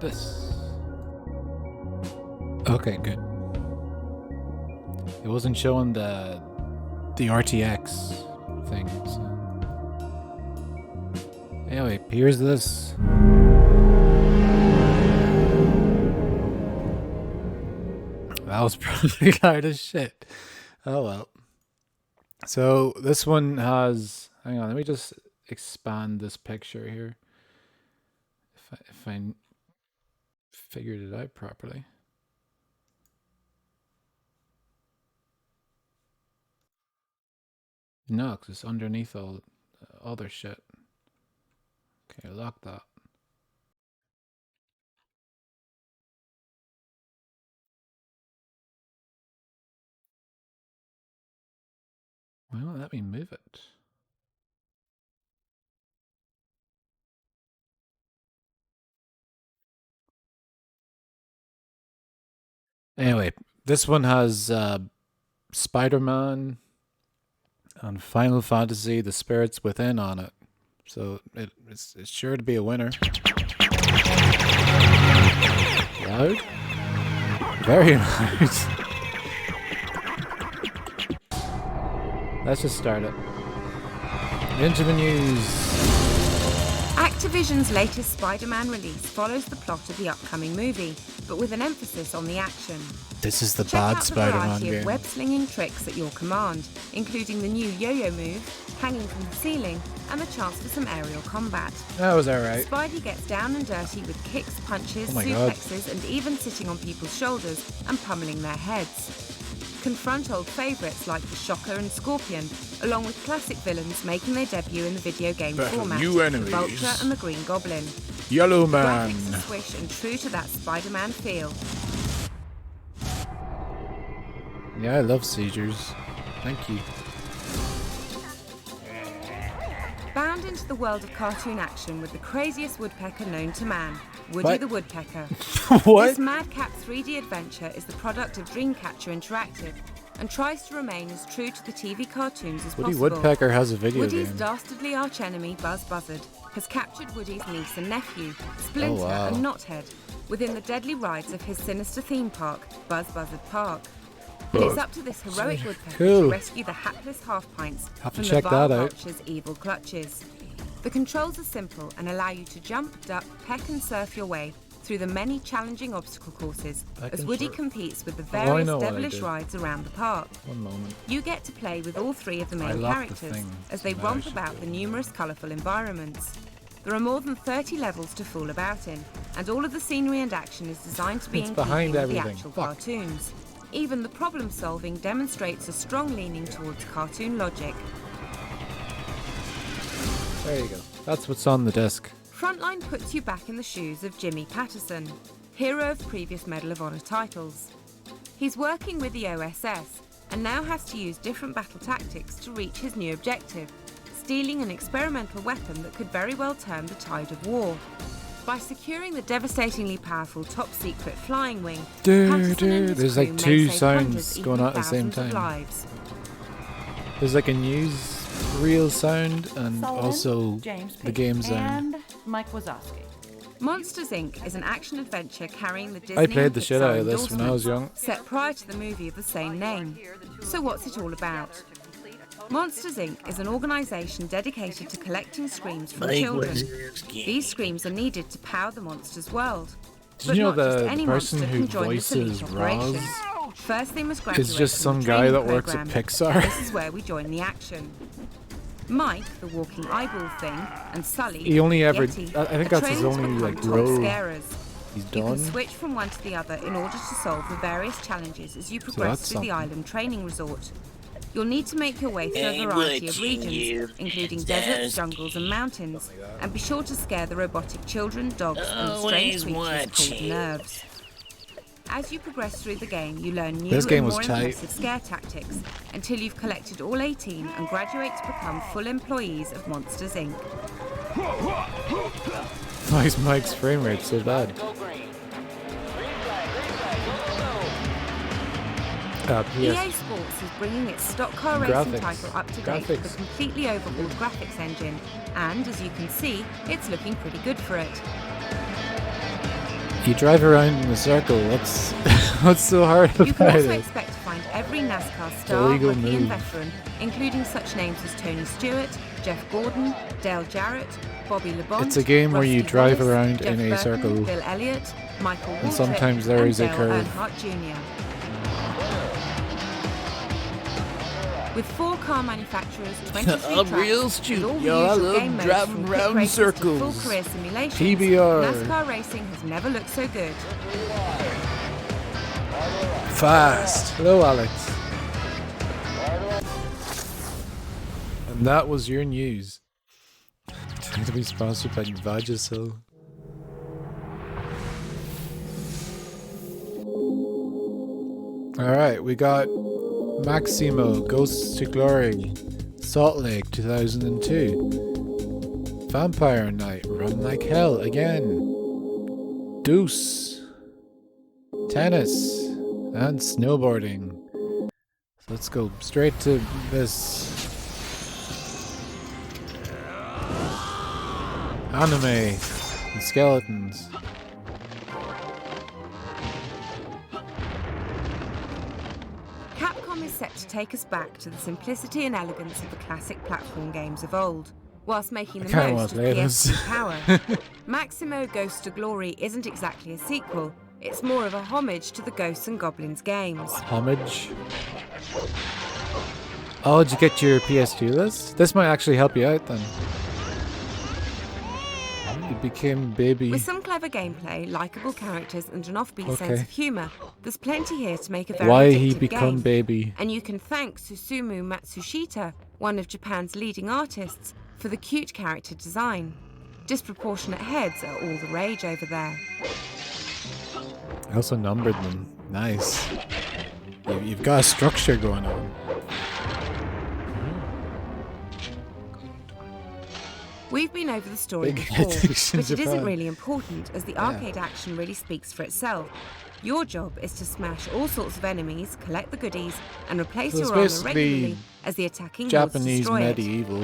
this. Okay, good. It wasn't showing the RTX thing. So. Anyway, here's this. That was probably hard as shit. Oh well. So this one has. Hang on, let me just expand this picture here. If I figured it out properly. No, because it's underneath all other shit. Okay, lock that. Why won't let me move it? Anyway, this one has Spider-Man and Final Fantasy, The Spirits Within on it. So it's sure to be a winner. Loud? Very loud. Let's just start it. Into the news. Activision's latest Spider-Man release follows the plot of the upcoming movie, but with an emphasis on the action. This is the Check bad out the Spider-Man variety game. of web-slinging tricks at your command, including the new yo-yo move, hanging from the ceiling, and the chance for some aerial combat. That was alright. Spidey gets down and dirty with kicks, punches, Oh my God. suplexes, and even sitting on people's shoulders and pummeling their heads. Confront old favourites like the Shocker and Scorpion, along with classic villains making their debut in the video game format, new the enemies. Vulture and the Green Goblin. Yellow Man. Graphics are swish and true to that Spider-Man feel. Yeah, I love seizures. Thank you. Bound into the world of cartoon action with the craziest woodpecker known to man, Woody What? the Woodpecker. What? This madcap 3D adventure is the product of Dreamcatcher Interactive and tries to remain as true to the TV cartoons as Woody possible. Woodpecker has a video Woody's game. dastardly archenemy, Buzz Buzzard, has captured Woody's niece and nephew, Splinter wow. and Knothead, within the deadly rides of his sinister theme park, Buzz Buzzard Park. And it's up to this heroic woodpecker Cool. to rescue the hapless half-pints Have to from check the vile that out. vulture's evil clutches. The controls are simple and allow you to jump, duck, peck and surf your way through the many challenging obstacle courses Peck as and Woody surf. competes with the I various know what I devilish did. rides around the park. One moment. You get to play with all three of the I main locked the characters thing, as they so now I romp should about do the it. numerous colourful environments. There are more than 30 levels to fool about in, and all of the scenery and action is designed to be It's in behind keeping with the everything. actual Fuck. cartoons. Even the problem solving demonstrates a strong leaning towards cartoon logic. There you go. That's what's on the disc. Frontline puts you back in the shoes of Jimmy Patterson, hero of previous Medal of Honor titles. He's working with the OSS and now has to use different battle tactics to reach his new objective, stealing an experimental weapon that could very well turn the tide of war. By securing the devastatingly powerful top-secret flying wing, Patterson and his There's crew like may two save sounds hundreds, going even on at the same thousands of time. lives. There's like a newsreel sound and Sullivan, also James the Page, game sound. and Mike Wazowski. Monsters, Inc. is an action-adventure carrying the Disney I played and the shit Pixar out of this when I was young. endorsements, set prior to the movie of the same name. So what's it all about? Monsters, Inc. is an organisation dedicated to collecting screams from children. These screams are needed to power the monster's world. Did But you know not just the any person monster who can join this elite voices operation. Roz First, they must graduate is just from some the guy training that works at programme. Pixar? This is where we join the action. Mike, the walking eyeball thing, and Sully, He only ever- Yeti, I think are that's his training to only, become like, top role scarers. He's You can done. switch from one to the other in order to solve the various challenges as you progress that's through the something. island training resort. You'll need to make your way through a variety of regions, including deserts, jungles and mountains, and be sure to scare the robotic children, dogs and strange creatures called nerves. As you progress through the game, you learn new This game and was more tight. impressive scare tactics until you've collected all 18 and graduate to become full employees of Monsters, Inc. Why is Mike's frame rate so bad? EA PS. Sports is bringing its stock car racing Graphics. title up to date with Graphics. a completely overhauled graphics engine, and as you can see, it's looking pretty good for it. You drive around in a circle. What's what's so hard You can about also it? expect to find every NASCAR star, Illegal rookie and move. veteran, including such names as Tony Stewart, Jeff Gordon, Dale Jarrett, Bobby LeBond, It's a game where you Rusty drive Wallace, around Jeff in a Burton, circle, Bill Elliott, Michael Waltrip, and sometimes there and is a Dale curve. Earnhardt Jr. With 4 car manufacturers, 23 I'm tracks, real and stupid, all the yo, I usual love game modes driving from pit round races to full circles. career simulations, PBR. NASCAR racing has never looked so good. Fast. Hello, Alex. And that was your news. Trying to be sponsored by Vagisil. Alright, we got Maximo, Ghosts to Glory, Salt Lake 2002, Vampire Night, Run Like Hell again, Deuce, Tennis, and Snowboarding. So let's go straight to this. Anime and skeletons. Capcom is set to take us back to the simplicity and elegance of the classic platform games of old, whilst making the kinda most of wanna play this. PSW power. Maximo Ghost to Glory isn't exactly a sequel, it's more of a homage to the Ghosts and Goblins games. Homage. Oh, did you get your PS2 list? This might actually help you out then. You became baby. With some clever gameplay, likeable characters and an offbeat sense Okay. of humour, there's plenty here to make a very Why addictive he become game. baby? And you can thank Susumu Matsushita, one of Japan's leading artists, for the cute character design. Disproportionate heads are all the rage over there. I also numbered them. Nice. You've got a structure going on. We've been over the story Big before, addiction but it isn't Japan. really important as the arcade action really speaks for itself. Your job is to smash all sorts of enemies, collect the goodies, and replace So it's your armor basically regularly as the attacking hordes Japanese destroy it. medieval.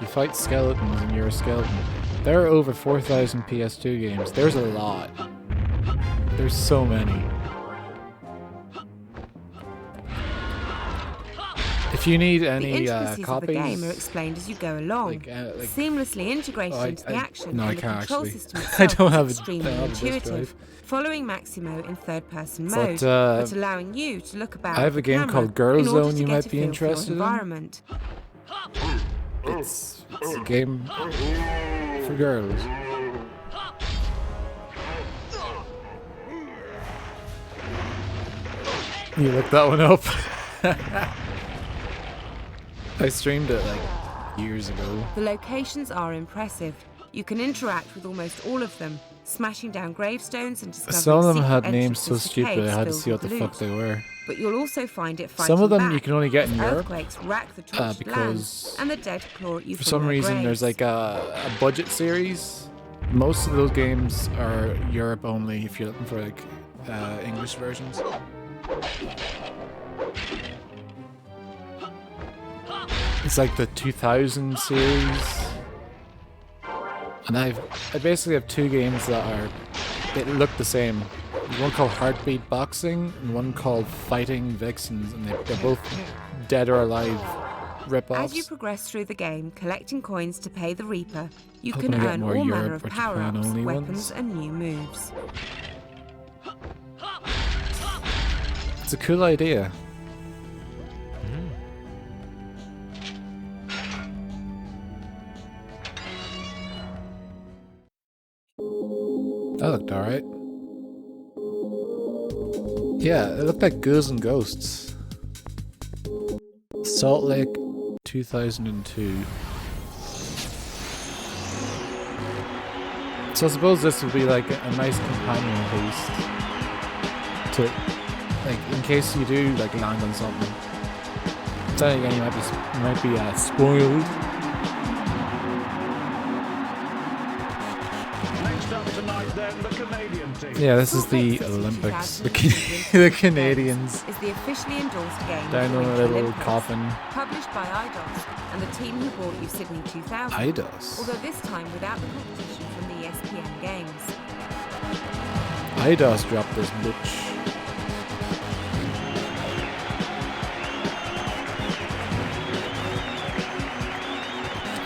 You fight skeletons and you're a skeleton. There are over 4,000 PS2 games. There's a lot. There's so many. If you need The any intricacies of the game are copies, explained as you go along, like seamlessly integrated Oh, I- into the I- action, no, I and the can't control actually. system I itself don't is have a- extremely I don't have a disk intuitive, drive. following Maximo in third-person But, mode, but allowing you to look about I have the a game camera called Girl in order Zone to you get might a be feel for your interested in. environment. it's a game for girls. You looked that one up. I streamed it like years ago. The locations are impressive. You can interact with almost all of them, smashing down gravestones and discovering Some of them secret had names so entrances to stupid caves I had to filled see what the with fuck loot. they were. But you'll also find it fighting Some of them back you can only get as in Europe. earthquakes rack the torched because land, and the dead claw at you For from some their reason, graves. there's like a budget series. Most of those games are Europe only if you're looking for like English versions. It's like the 2000 series. And I basically have 2 games that they look the same. There's one called Heartbeat Boxing and one called Fighting Vixens, and they're both dead or alive rip-offs. As you progress through the game, collecting coins to pay the Reaper, you Hoping can to get earn more all manner Europe of or Japan power-ups, only weapons, ones. and new moves. It's a cool idea. That looked alright. Yeah, it looked like Ghouls and Ghosts. Salt Lake 2002. So I suppose this would be like a nice companion piece to, like, in case you do like land on something. Then again, you might be spoiled. Next up tonight, then, the Canadian team. Yeah, this is Salt the Lake City Olympics. 2002 The Canadians is the officially endorsed game down for on a Winter little Olympics, coffin. published by IDOS and the team who brought you Sydney 2000. IDOS. Although this time without the competition from the Espn IGN Games. IDOS dropped this bitch.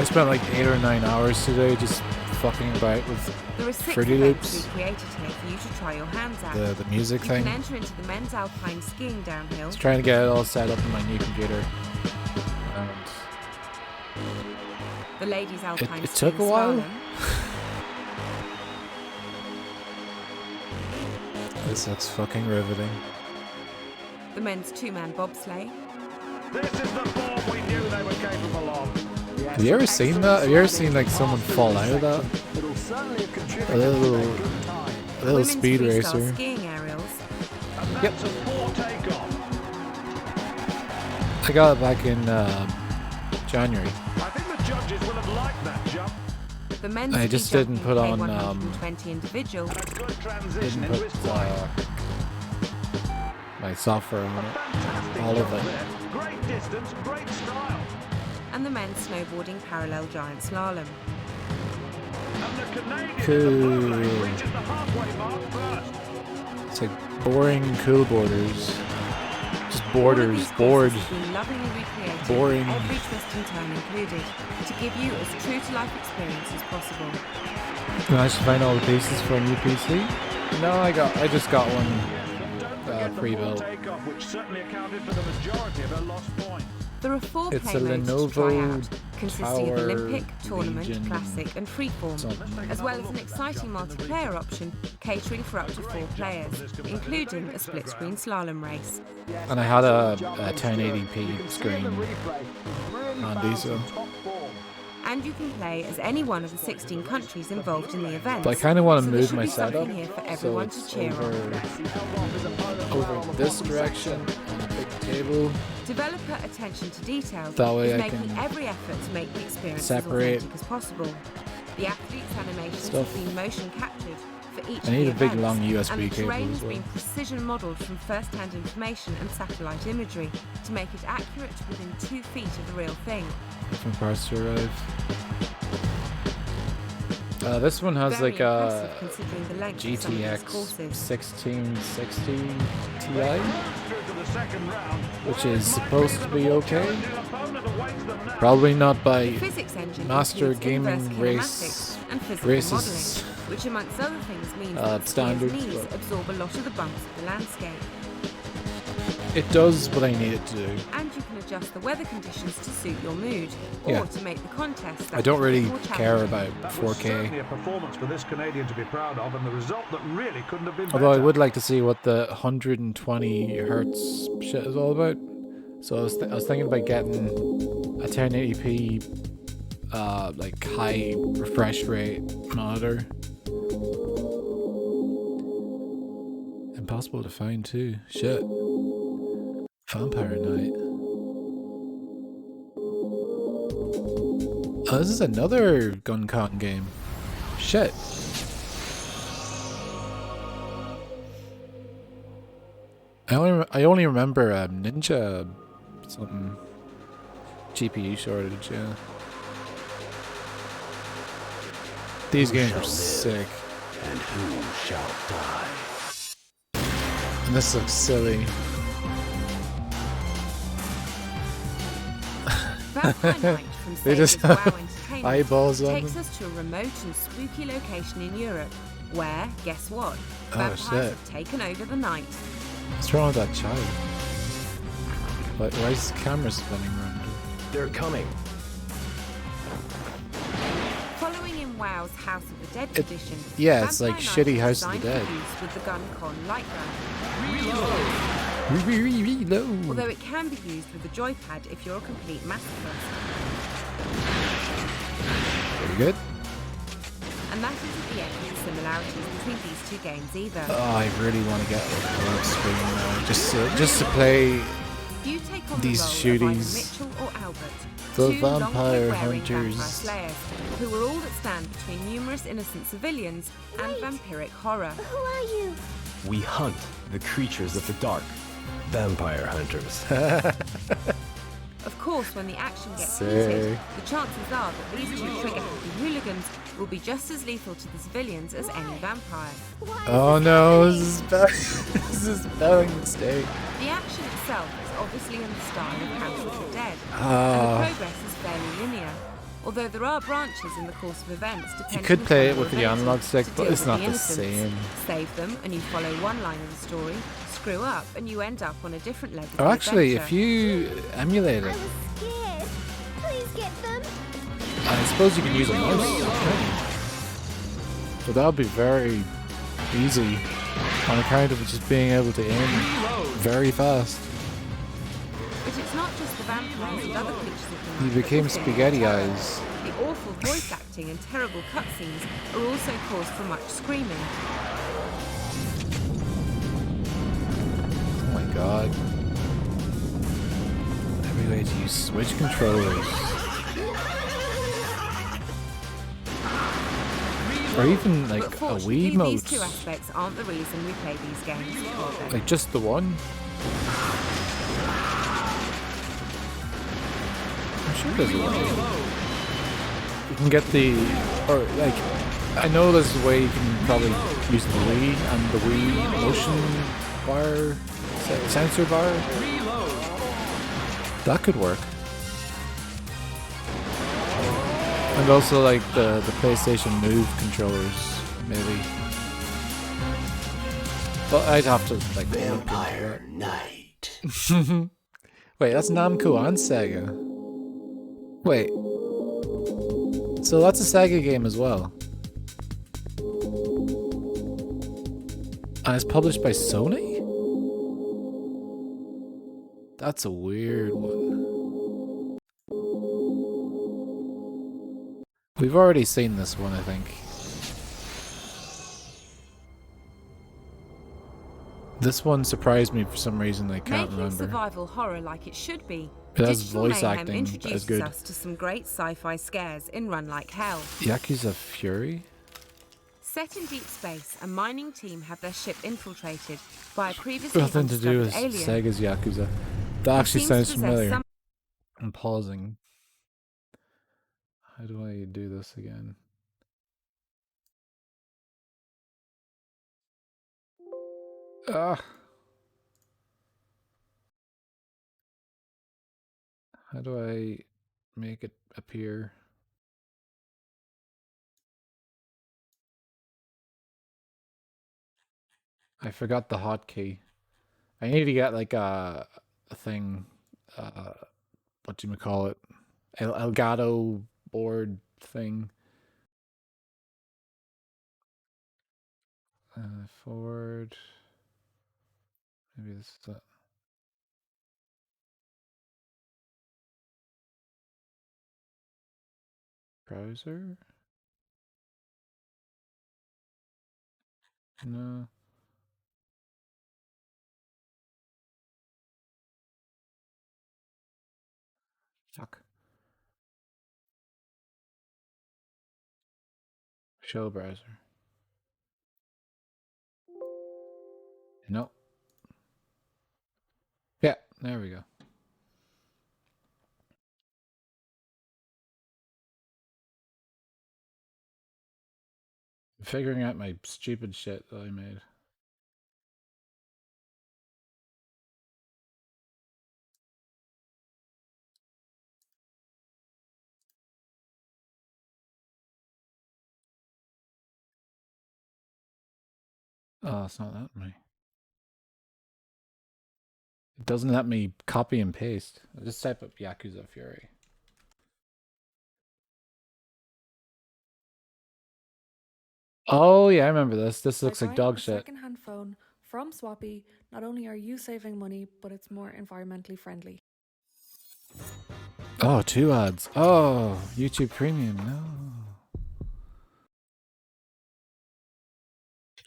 I spent like 8 or 9 hours today just fucking about with There are 6 Fruity events Loops. recreated here for you to try your hands at. the music You thing. can enter into the men's alpine skiing downhill, I was trying to get it all set up on my new computer. And the ladies' alpine it skiing took a while. slalom, this looks fucking riveting. the men's 2-man bobsleigh, This is the form we knew they were capable of. Have you ever seen that? Have you ever seen like someone fall out of that? It'll certainly have A contributed little, to their good time. a little women's speed freestyle racer. skiing aerials, And that's a poor takeoff. I got it back in January. I think the judges will have liked that jump. the men's I ski just didn't jumping put on, K120 individual, And a good transition Didn't into put his flight. my software A on it. fantastic all of jump it. there. Great distance, great style. and the men's snowboarding parallel giant slalom. And the Canadian Cool. in the blue lane reaches the halfway mark first. It's like boring cool borders. Just All of borders, these bored. courses have been lovingly recreated, boring. every twist and turn included, to give you as true to life experience as possible. Managed to find all the pieces for a new PC. No, I just got one Don't forget the pre-built. poor takeoff, which certainly accounted for the majority of her lost points. There are 4 It's play a modes to try Lenovo out, consisting of Tower Olympic, Tournament, Legion Classic and Freeform, something. as well as an exciting multiplayer option catering for up to 4 players, including a split-screen slalom race. And I had a 1080p screen on diesel. And you can play as any one of the 16 countries involved in the event. But I kind of want to so there move should my be something setup here for so everyone to it's cheer on. over this direction on a big table. Developer attention to detail That way is I making can every effort to make the experience separate as authentic as possible. The athletes' animations stuff. have been motion captured for each I need of a the big events, long USB and the cable terrain as has well. been precision modelled from first-hand information and satellite imagery to make it accurate to within 2 feet of the real thing. Different parts to arrive. This one has Very like a impressive considering the length of some of these GTX courses. 1660 Ti, Through to the second round. which Well, is it might supposed be to the be more okay. challenging opponent awaits them now. Probably not by Physics engine Master includes Gaming inverse Race kinematics and physical races modelling, which amongst other things means that skiers' standards, knees but- absorb a lot of the bumps of the landscape. It does what I need it to do. And you can adjust the weather conditions to suit your mood, or Yeah. to make the contest that I don't much really more care challenging. about That was 4K. certainly a performance for this Canadian to be proud of, and the result that really couldn't have been better. Although I would like to see what the 120 hertz shit is all about. So I was thinking about getting a 1080p like high refresh rate monitor. Impossible to find too. Shit. Vampire Night. Oh, this is another gun con game. Shit. I only remember Ninja something GPU shortage. Yeah. These games are sick. And who shall die? And this looks silly. Vampire Night from They just Sage's WoW have Entertainment eyeballs on takes them. us to a remote and spooky location in Europe, where, guess what? Oh, Vampires shit. have taken over the night. What's wrong with that child? Why is the camera spinning around? They're coming. Following in WoW's House of the Dead tradition, yeah, it's like Vampire Night shitty is House of the designed Dead. for use with the gun con light gun, Reload. although it can be used with the joypad if you're a complete masochist. Pretty good. And that isn't the end of the similarities between these two games either. Oh, I really want to get a large screen now, just to play You take on these the role of either shooties. Mitchell or Albert, The two long vampire coat-wearing hunters. vampire slayers, who are all that stand between numerous innocent civilians and vampiric horror. Who are you? We hunt the creatures of the dark. Vampire hunters. Of course, when the action gets Sick. heated, the chances are that these two trigger-happy hooligans will be just as lethal to the civilians as any vampire. Oh no, this is this is spelling mistake. The action itself is obviously in the style of House of the Dead, and the Ah, progress is fairly linear. Although there are branches in the course of events depending you could play upon it with your the ability analog stick, to but deal it's with not the the innocents. same. Save them and you follow one line of the story, screw up and you end up on a different leg of Oh, the actually, adventure. if you emulate I it, was scared. Please get them. I suppose you can use a mouse. But that would be very easy on account of just being able to aim very fast. But it's not just the vampires and other creatures of the You night that became will fill spaghetti the terror. eyes. The awful voice acting and terrible cutscenes are also cause for much screaming. Oh my god. Every way to use Switch controllers. Or even like But a fortunately, Wii these two mode. aspects aren't the reason we play these games. are they? Like just the one. I'm sure there's a way. You can get the, or like, I know there's a way you can probably use the Wii and the Wii motion bar, sensor bar. That could work. And also like the PlayStation Move controllers, maybe. But I'd have to like look into Vampire Knight. that. Wait, that's Namco and Sega. Wait. So that's a Sega game as well. And it's published by Sony? That's a weird one. We've already seen this one, I think. This one surprised me for some reason, I can't Making remember. survival horror like it should be, It has Digital voice Mayhem acting that is introduces good. us to some great sci-fi scares in Run Like Hell. Yakuza Fury? Set in deep space, a mining team have their ship infiltrated by a previously Nothing to do with undiscovered alien. Sega's Yakuza. That who actually seems to sounds possess familiar. some I'm pausing. How do I do this again? Ah. How do I make it appear? I forgot the hotkey. I need to get like a thing. What do you call it? Elgato board thing. Forward. Maybe this is it. Browser? No. Fuck. Show browser. No. Yeah, there we go. I'm figuring out my stupid shit that I made. Oh, it's not letting me. It doesn't let me copy and paste. I just type up Yakuza Fury. Oh yeah, I remember this. This looks like dog shit. Second-hand phone from Swappy. Not only are you saving money, but it's more environmentally friendly. Oh, 2 ads. Oh, YouTube Premium. No.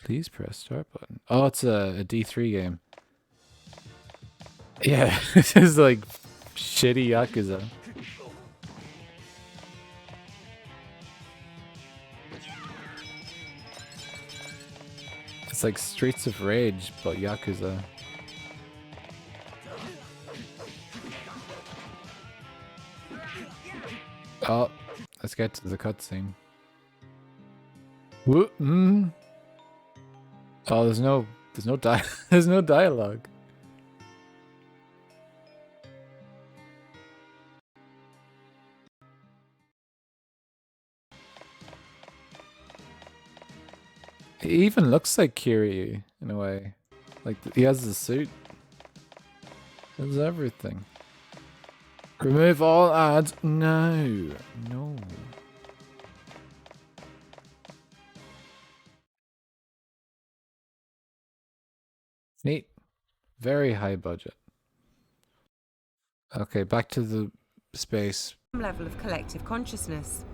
Please press start button. Oh, it's a D3 game. Yeah, this is like shitty Yakuza. It's like Streets of Rage, but Yakuza. Oh, let's get to the cutscene. Oh, there's no there's no dialogue. He even looks like Kiryu in a way. Like he has the suit. He has everything. Remove all ads. No. No. Neat. Very high budget. Okay, back to the space. Level of collective consciousness.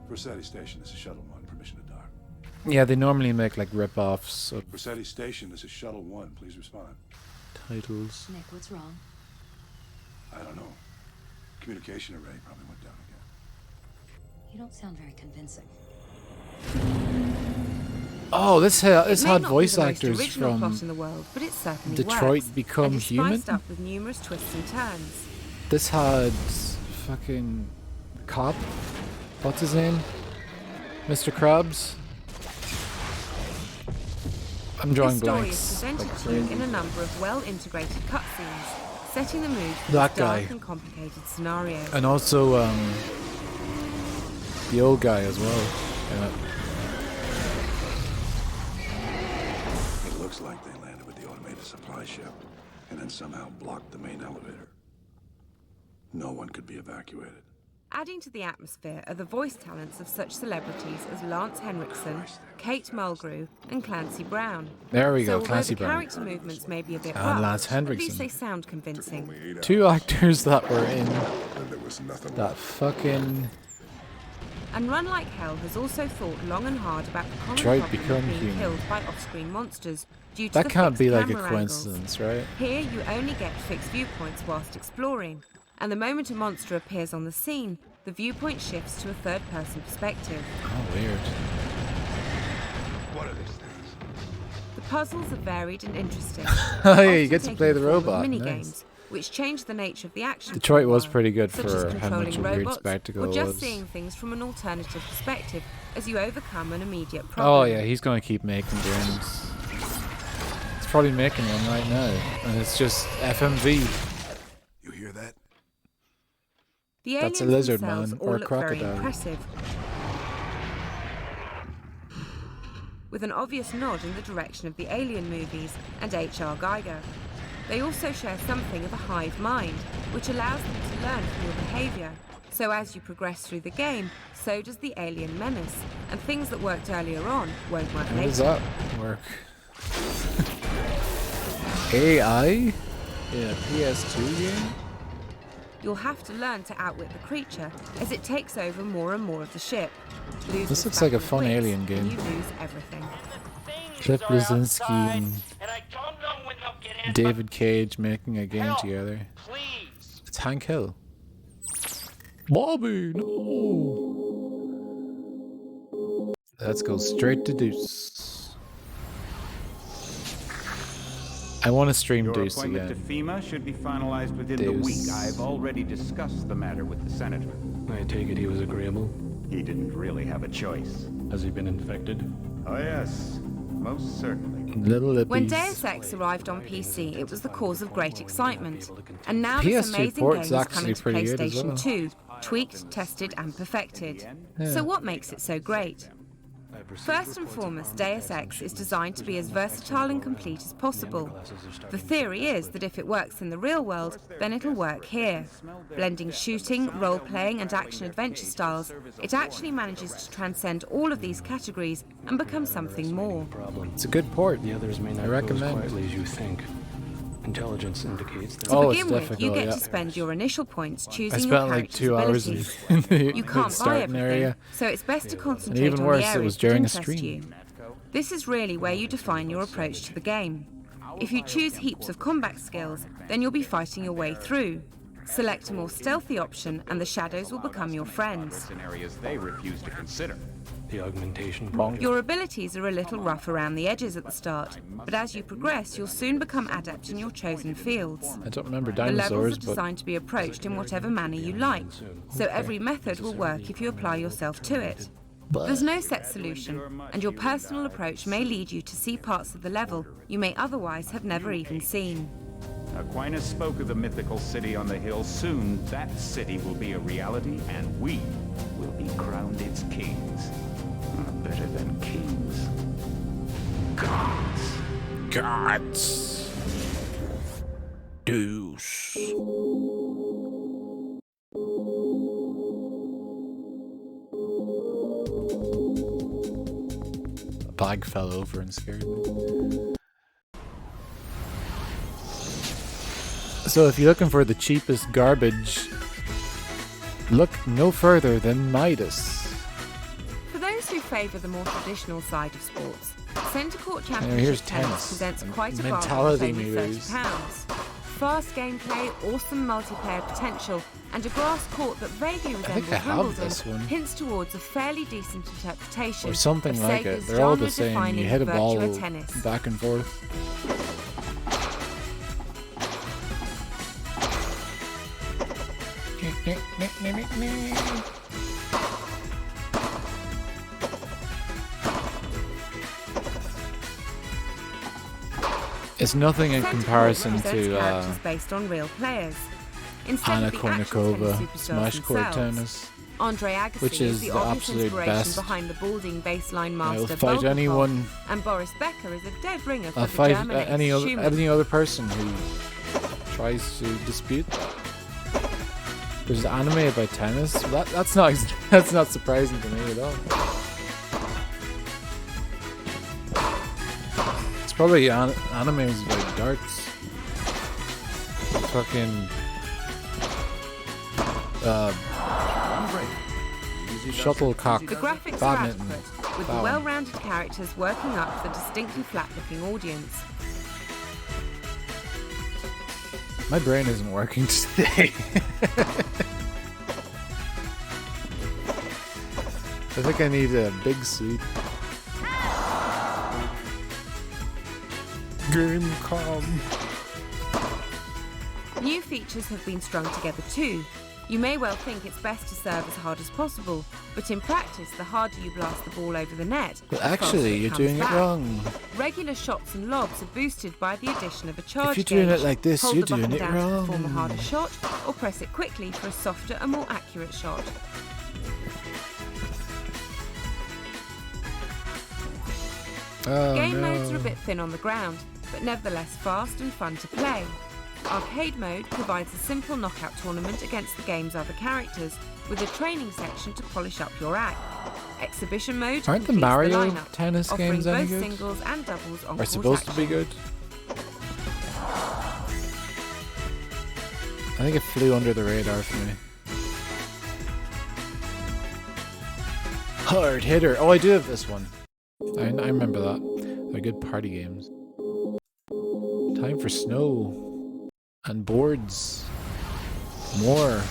Versetti Station, this is Shuttle 1. Permission to dock. Yeah, they normally make like rip-offs of Versetti Station, this is Shuttle 1. Please respond. titles. Nick, what's wrong? I don't know. Communication array probably went down again. You don't sound very convincing. Oh, this It had may not be voice the most actors original plot from in the world, but it certainly Detroit works, Become and is Human? spiced up with numerous twists and turns. This had fucking cop. What's his name? Mr. Krabs. I'm drawing This story blanks. is presented like to you crazy. in a number of well-integrated cutscenes, setting the mood for That this dark guy. and complicated scenario. And also the old guy as well. Yeah. It looks like they landed with the automated supply ship and then somehow blocked the main elevator. No one could be evacuated. Adding to the atmosphere are the voice talents of such celebrities as Lance Henriksen, Kate Mulgrew, and Clancy Brown. There we go, so Clancy although the Brown. character movements may be a bit And rough, Lance at Henriksen. least they sound convincing. 2 actors that were in And there was nothing that fucking And Run Like Hell has also thought long and hard about the common Detroit problem Become of being Human. killed by off-screen monsters due to that the can't be fixed like a camera angles. coincidence, right? Here you only get fixed viewpoints whilst exploring, and the moment a monster appears on the scene, the viewpoint shifts to a third-person perspective. Oh, weird. What are these things? The puzzles are varied and interesting. Oh, yeah, you often get to taking play the form of robot. mini-games, Nice. which change the nature of the action. Detroit for a was while, pretty good such for as how controlling much a weird robots, spectacle or it just was. seeing things from an alternative perspective as you overcome an immediate problem. Oh yeah, he's gonna keep making games. He's probably making one right now, and it's just FMV. You hear that? The That's a aliens lizard themselves man, all or a look very crocodile. impressive, with an obvious nod in the direction of the Alien movies and H.R. Geiger. They also share something of a hive mind, which allows them to learn from your behaviour. So as you progress through the game, so does the alien menace, and things that worked earlier on won't work How does later. that work? AI in a PS2 game? You'll have to learn to outwit the creature as it takes over more and more of the ship. Lose This its looks like a battle fun wits, alien and game. you lose everything. Cliff Blazinski and David Cage making a game together. It's Hank Hill. Bobby, no. Let's go straight to Deuce. I want to stream Your Deuce appointment again. to FEMA should be finalized within the Deuce. week. I've already discussed the matter with the senator. I take it he was agreeable. He didn't really have a choice. Has he been infected? Oh yes, most certainly. Little Lippies. When Deus Ex arrived on PC, it was the cause of great excitement. And now this PS2 amazing port's game is actually coming to pretty good as PlayStation well. 2, tweaked, tested and perfected. Yeah. So what makes it so great? First and foremost, Deus Ex is designed to be as versatile and complete as possible. The theory is that if it works in the real world, then it'll work here. Blending shooting, role-playing and action-adventure styles, it actually manages to transcend all of these categories and become something more. It's a good port. The others may I not go as recommend. quietly as you think. Intelligence indicates that To Oh, it's begin with, you difficult, get yeah. to spend your initial points choosing I your spent like character's 2 hours in abilities. the You can't buy starting everything, area. so it's best to concentrate even on worse, the it areas was that during a interest stream. you. This is really where you define your approach to the game. If you choose heaps of combat skills, then you'll be fighting your way through. Select a more stealthy option and the shadows will become your friends. In areas they refuse to consider. The augmentation Bonk. project. Your abilities are a little rough around the edges at the start, but as you progress, you'll soon become adept in your chosen fields. I don't remember The levels dinosaurs, are but designed to be approached in whatever manner you like, so every method will work if you apply yourself to it. There's no set solution, and your personal approach may lead you to see parts of the level you may otherwise have never even seen. Aquinas spoke of the mythical city on the hill. Soon, that city will be a reality, and we will be crowned its kings. Better than kings. Gods. gods. Deuce. A bag fell over and scared me. So if you're looking for the cheapest garbage, look no further than Midas. For those who favour the more traditional side of sports, Centre Court Championship here's tennis tennis presents and quite a bargain mentality for only moves. £30. Fast gameplay, awesome multiplayer potential, and a grass court that vaguely resembles I have Wimbledon this one. hints towards a fairly decent interpretation Or something of like it. Sega's They're all the same. genre-defining You hit a ball Virtua Tennis. back and forth. It's nothing in Centre Court comparison represents to characters based on real players. Instead Anna of the actual tennis Kournikova, superstars Smash Court themselves, Tennis. Andre Agassi which is the the obvious absolute inspiration best. behind the balding baseline I'll master fight Volkov, anyone. and Boris Becker is a dead ringer for I'll the fight German ace any Schumann. other person who tries to dispute that. There's an anime about tennis. That's not that's not surprising to me at all. It's probably animes about darts. Fucking shuttlecock, The graphics are badminton. adequate, with the Bowling. well-rounded characters working up the distinctly flat-looking audience. My brain isn't working today. I think I need a big sleep. Game calm. New features have been strung together too. You may well think it's best to serve as hard as possible, but in practice, the harder you blast the ball over the net, But the faster actually, you're comes doing back. it wrong. Regular shots and lobs are boosted by the addition of a charge If you're doing gauge. it like this, Hold you're the button doing it down to perform a wrong. harder shot, or press it quickly for a softer and more accurate shot. Oh, Game no. modes are a bit thin on the ground, but nevertheless fast and fun to play. Arcade mode provides a simple knockout tournament against the game's other characters, with a training section to polish up your act. Exhibition mode Aren't the completes Mario lineup, tennis offering games any both good? singles and doubles on Are supposed to be good. I think it flew under the radar for me. Hard hitter. Oh, I do have this one. I remember that. They're good party games. Time for snow and boards. More.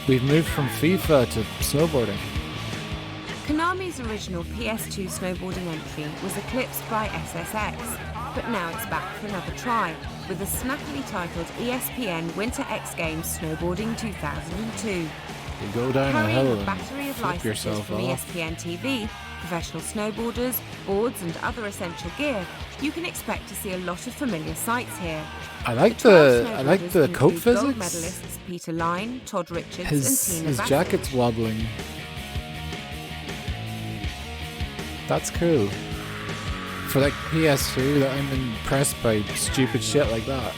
We've moved from FIFA to snowboarding. Konami's original PS2 snowboarding entry was eclipsed by SSX, but now it's back for another try, with the snappily titled ESPN Winter X Games Snowboarding 2002. You go down a Carrying hill a and battery of flip licenses yourself from off. ESPN TV, professional snowboarders, boards and other essential gear, you can expect to see a lot of familiar sights here. I like 12 the snowboarders coat include gold physics. medalists Peter Line, Todd Richards His and Tina Bassett. jacket's wobbling. That's cool. For like PS2, I'm impressed by stupid shit like that.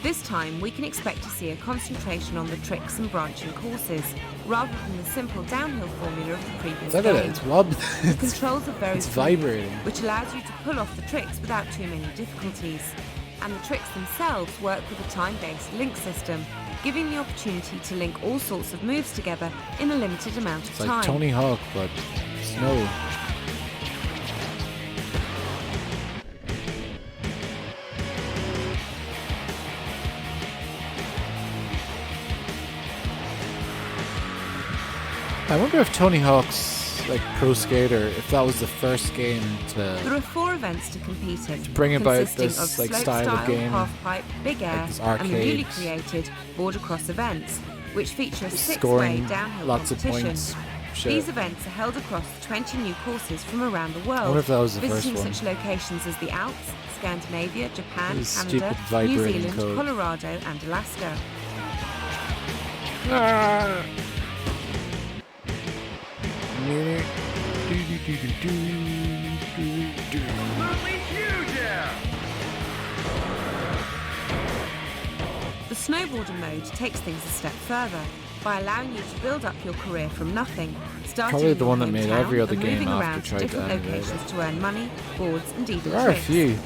This time, we can expect to see a concentration on the tricks and branching courses, rather than the simple downhill formula of the previous Look at game. it, it's wobbling. The controls are very It's fluid, vibrating. which allows you to pull off the tricks without too many difficulties. And the tricks themselves work with a time-based link system, giving the opportunity to link all sorts of moves together in a limited amount of It's time. like Tony Hawk, but snow. I wonder if Tony Hawk's like Pro Skater, if that was the first game There to are 4 events to compete in, bring about consisting this of like slope style of game, halfpipe, big air, this and the newly arcade, created border cross events, which feature a 6-way scoring downhill lots of competition. points. Shit. These events are held across 20 new courses from around the I world, wonder if that was the first visiting one. such locations as the Alps, Scandinavia, Japan, This Canada, stupid New vibrating Zealand, code. Colorado, and Alaska. Ah. The Snowboarder Mode takes things a step further by allowing you to build up your career from nothing, starting Probably in the your one that made hometown every other and game moving after around to tried to different emulate it. locations to earn money, boards, and even There are a tricks. few.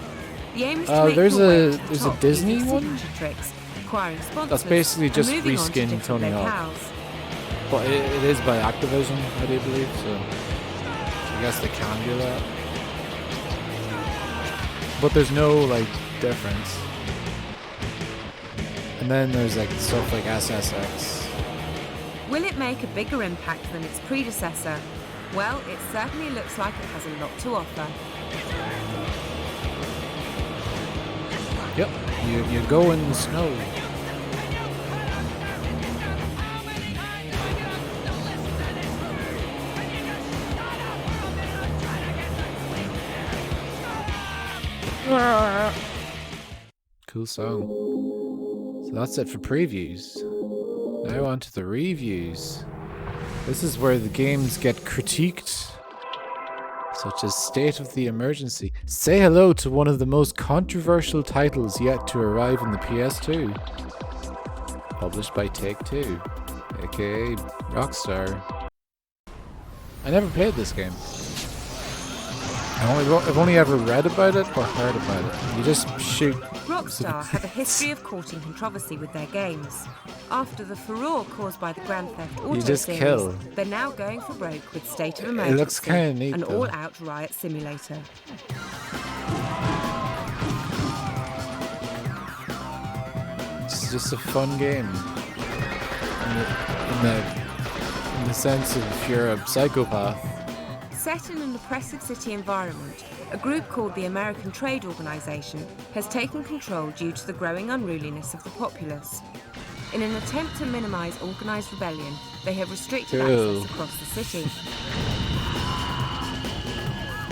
The aim is to make There's your way a to the there's a top Disney using one. signature tricks, acquiring sponsors, That's basically and just moving on to reskin different Tony Hawk. locales. But it is by Activision, I do believe, so I guess they can do that. But there's no like difference. And then there's like stuff like SSX. Will it make a bigger impact than its predecessor? Well, it certainly looks like it has a lot to offer. Yep, you go in the snow. Cool song. So that's it for previews. Now on to the reviews. This is where the games get critiqued, such as State of the Emergency. Say hello to one of the most controversial titles yet to arrive in the PS2. Published by Take-Two, aka Rockstar. I never played this game. I've only ever read about it or heard about it. You just shoot. Rockstar have a history of courting controversy with their games. After the furore caused by the Grand Theft Auto just series, kill. they're now going for broke with State of It Emergency, looks kinda neat, an though. all-out riot simulator. It's just a fun game. In the sense of if you're a psychopath. Set in an oppressive city environment, a group called the American Trade Organization has taken control due to the growing unruliness of the populace. In an attempt to minimize organized rebellion, they have restricted Cool. access across the city.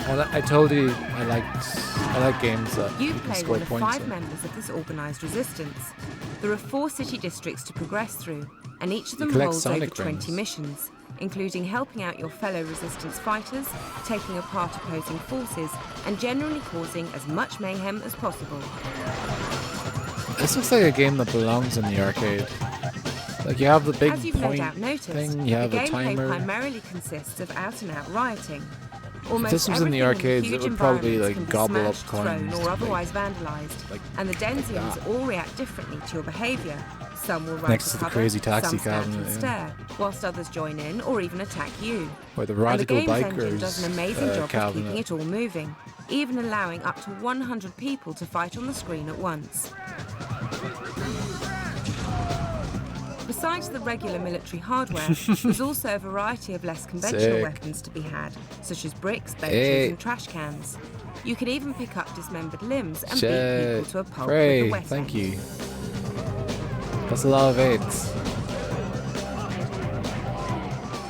I told you I like games that You you can play score one of points 5 in. members of this organised resistance. There are 4 city districts to progress through, and each of them collect holds over Sonic 20 rings. missions, including helping out your fellow resistance fighters, taking apart opposing forces, and generally causing as much mayhem as possible. This looks like a game that belongs in the arcade. Like you have the big As you've no point doubt noticed, thing, the you have a gameplay timer. primarily consists of out-and-out rioting. If Almost this was in the everything arcades, the it huge would probably environments like can be gobble up smashed, coins. thrown, or otherwise vandalised, like and the Denzians that. all react differently to your behaviour. Some will run Next for to the cover, crazy taxi some stand cabinet, and yeah. stare, whilst others join in or even attack you. Or the And the radical game's engine bikers does an amazing job of cabinet. keeping it all moving, even allowing up to 100 people to fight on the screen at once. Besides the regular military hardware, there's also a variety of less conventional Sick. weapons to be had, such as bricks, benches, Hey. and trash cans. You can even pick up dismembered limbs and beat Shit. people to a pulp Hooray, with a wet thank end. you. That's a lot of eights.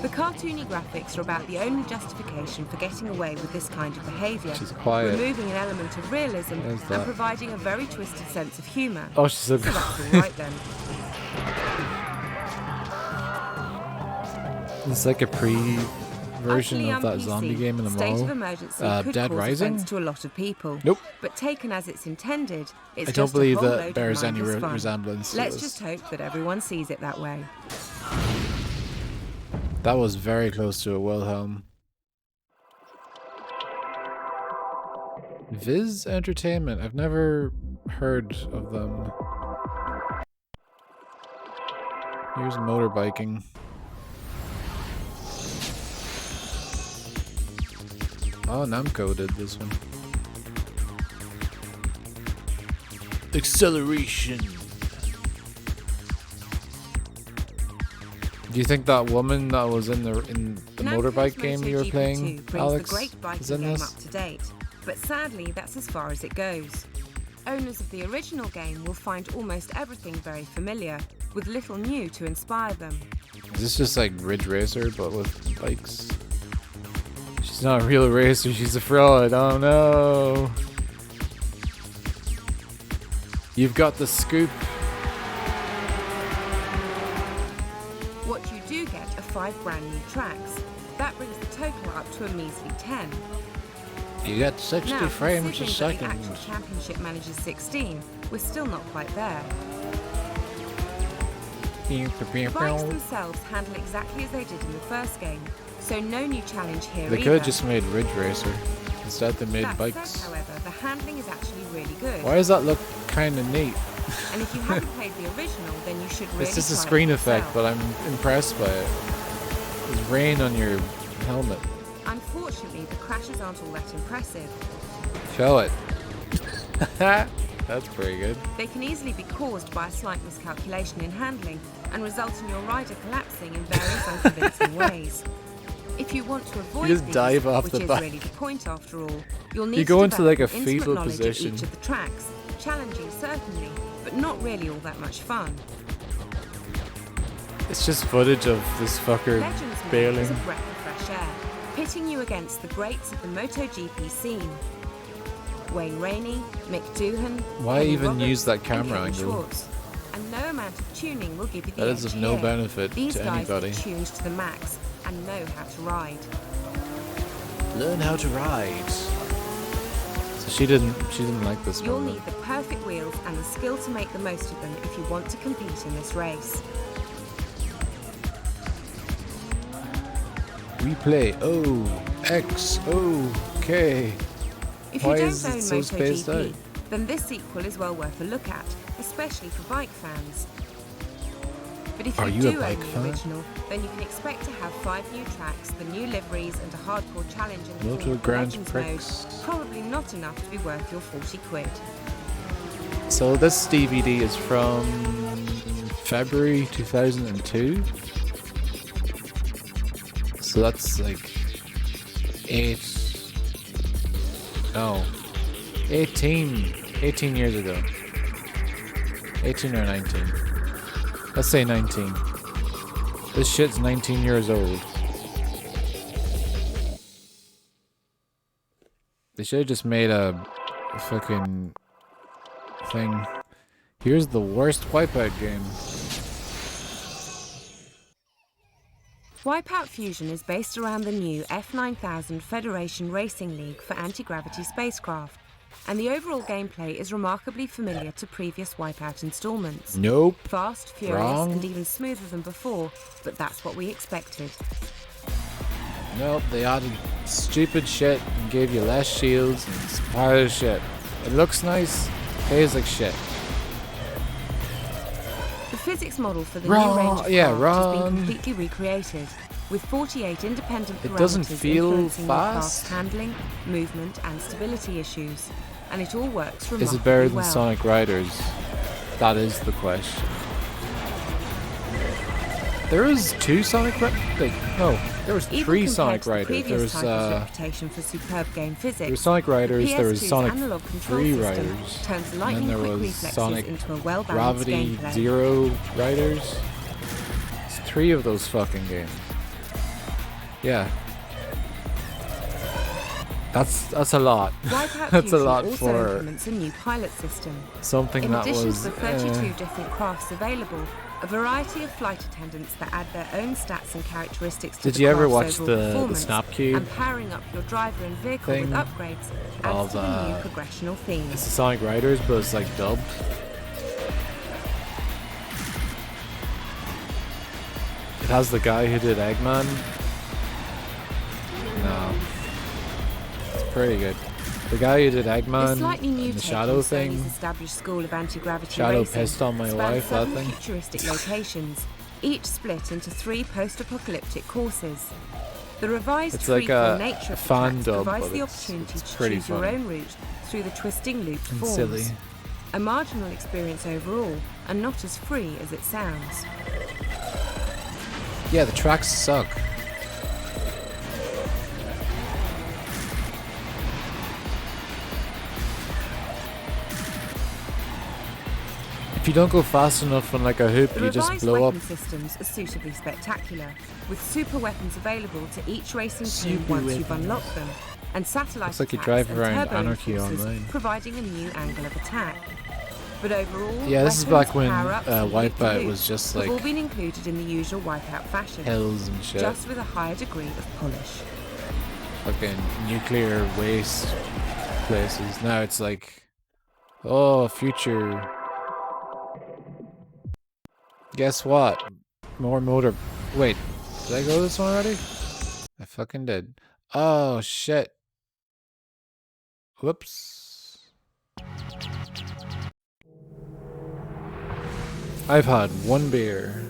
The cartoony graphics are about the only justification for getting away with this kind of behaviour, She's quiet. removing an element of realism There's and that. providing a very twisted sense of humour. Oh, she's so So good. that's all right then. It's like a pre-version Utterly of that un-PC, zombie game in the State of mall. Emergency could Dead cause Rising? offence to a lot of people. Nope. But taken as it's intended, it's I don't just believe a whole that load bears of any mindless fun. resemblance to Let's this. just hope that everyone sees it that way. That was very close to a Wilhelm. Viz Entertainment. I've never heard of them. Here's motorbiking. Oh, Namco did this one. Acceleration. Do you think that woman that was in the Namco's motorbike game you were MotoGP2 playing, brings Alex, the great is biking in game this? up to date, but sadly that's as far as it goes. Owners of the original game will find almost everything very familiar, with little new to inspire them. Is this just like Ridge Racer but with bikes? She's not a real racer, she's a fraud. Oh no. You've got the scoop. What you do get are 5 brand new tracks. That brings the total up to a measly 10. You get 60 Now, frames a considering that second. the actual championship manages 16, we're still not quite there. The bikes themselves handle exactly as they did in the first game, so no new challenge here They either. could have just made Ridge Racer. Instead they made That bikes. said, however, the handling is actually really good. Why does that look kind of neat? And if you haven't played the original, then you should really It's just a try it screen yourself. effect, but I'm impressed by it. There's rain on your helmet. Unfortunately, the crashes aren't all that impressive. Show it. That's pretty good. They can easily be caused by a slight miscalculation in handling and result in your rider collapsing in various unconvincing ways. If you want to avoid just these, dive off which the is bike. really the point after all, you'll need You go to into like a develop intimate fetal knowledge position. of each of the tracks. Challenging certainly, but not really all that much fun. It's just footage of this fucker Legends Mode is bailing. a breath of fresh air, pitting you against the greats of the MotoGP scene. Wayne Rainey, Mick Doohan, Why Kenny even Roberts, use that and camera Kevin angle? Schwartz. And no amount of tuning will give you the That edge is of no here. benefit These to guys anybody. are tuned to the max and know how to ride. Learn how to ride. So she didn't like this You'll one. need the perfect wheels and the skill to make the most of them if you want to compete in this race. We play O-X-O-K. If Why you don't is it own so spaced MotoGP, out? then this sequel is well worth a look at, especially for bike fans. But if Are you you a do bike own the fan? original, then you can expect to have 5 new tracks, the new liveries, and a hardcore challenge in the Moto form of the Grand Legends Prix. mode. Probably not enough to be worth your 40 quid. So this DVD is from February 2002. So that's like 18 years ago. 18 or 19. Let's say 19. This shit's 19 years old. They should have just made a fucking thing. Here's the worst Wipeout game. Wipeout Fusion is based around the new F9000 Federation Racing League for anti-gravity spacecraft, and the overall gameplay is remarkably familiar to previous Wipeout installments. Nope. Fast, furious, Wrong. and even smoother than before, but that's what we expected. Nope, they added stupid shit and gave you less shields and it's part of the shit. It looks nice, plays like shit. The physics model for the Wrong. new range of Yeah, craft has wrong. been completely recreated, with 48 independent It parameters doesn't feel influencing your craft's fast. handling, movement, and stability issues, and it all works Is remarkably it better than well. Sonic Riders? That is the question. There is 2 Sonic Riders? No, there was Even 3 compared Sonic to the Riders. There previous was title's reputation for superb game physics, there was Sonic Riders, there was PS2's Sonic analog control 3 system Riders, turns and then lightning there quick was reflexes Sonic into a well-balanced Gravity gameplay. Zero Riders. It's 3 of those fucking games. Yeah. That's a lot. Wipeout That's a Fusion lot also for implements a new pilot system. something In that addition was to the 32 different crafts available, a variety of flight attendants that add their own stats and characteristics to Did the you ever craft's watch overall the performance, Snap Cube and powering up your driver and vehicle with thing upgrades adds of, to the new progressional theme. It's the Sonic Riders, but it's like dubbed. It has the guy who did Eggman. No. It's pretty good. The guy who did The Eggman slightly new and the take Shadow on thing. Sony's established school of anti-gravity Shadow racing pissed on my spans wife, that 7 thing. futuristic locations, each split into 3 post-apocalyptic courses. The revised It's like freeform a nature of the fan tracks dub, provides but the it's opportunity to pretty choose your funny. own route through the twisting looped And forms. silly. A marginal experience overall, and not as free as it sounds. Yeah, the tracks suck. If you don't go fast enough on like a hoop, The you just revised blow up. weapon systems are suitably spectacular, with super weapons available to each racing team Super once you've weapons. unlocked them, and satellite Looks like you attacks drive and around turbo Anarchy enforcers Online. providing a new angle of attack. But overall, Yeah, this is weapons, back when power-ups, and Wipeout loot-to-loot was just have all like been included in the usual Wipeout fashion, hills and shit. just with a higher degree of polish. Fucking nuclear waste places. Now it's like, oh, future. Guess what? More motor. Wait, did I go this one already? I fucking did. Oh shit. Whoops. I've had one beer.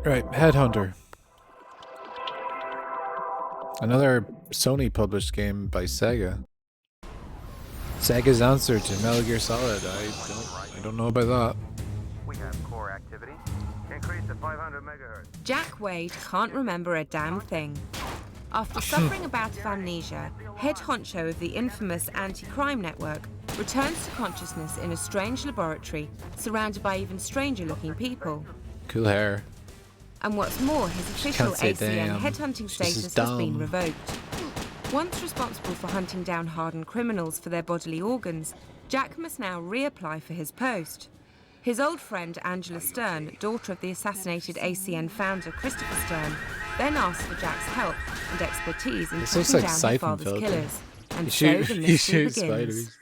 Right, Headhunter. Another Sony published game by Sega. Sega's answer to Metal Gear Solid. I don't know about that. We have core activity. Increase to 500 megahertz. Jack Wade can't remember a damn thing. After suffering a bout of amnesia, head honcho of the infamous anti-crime network returns to consciousness in a strange laboratory surrounded by even stranger-looking people. Cool hair. And what's more, his official Can't say ACN damn. headhunting She's just status has been dumb. revoked. Once responsible for hunting down hardened criminals for their bodily organs, Jack must now reapply for his post. His old friend Angela Stern, daughter of the assassinated ACN founder Christopher Stern, then asks for Jack's help and expertise in This looks tracking like down her Siphon father's Filter. killers. And You so shoot, the you mystery shoot begins. spiders.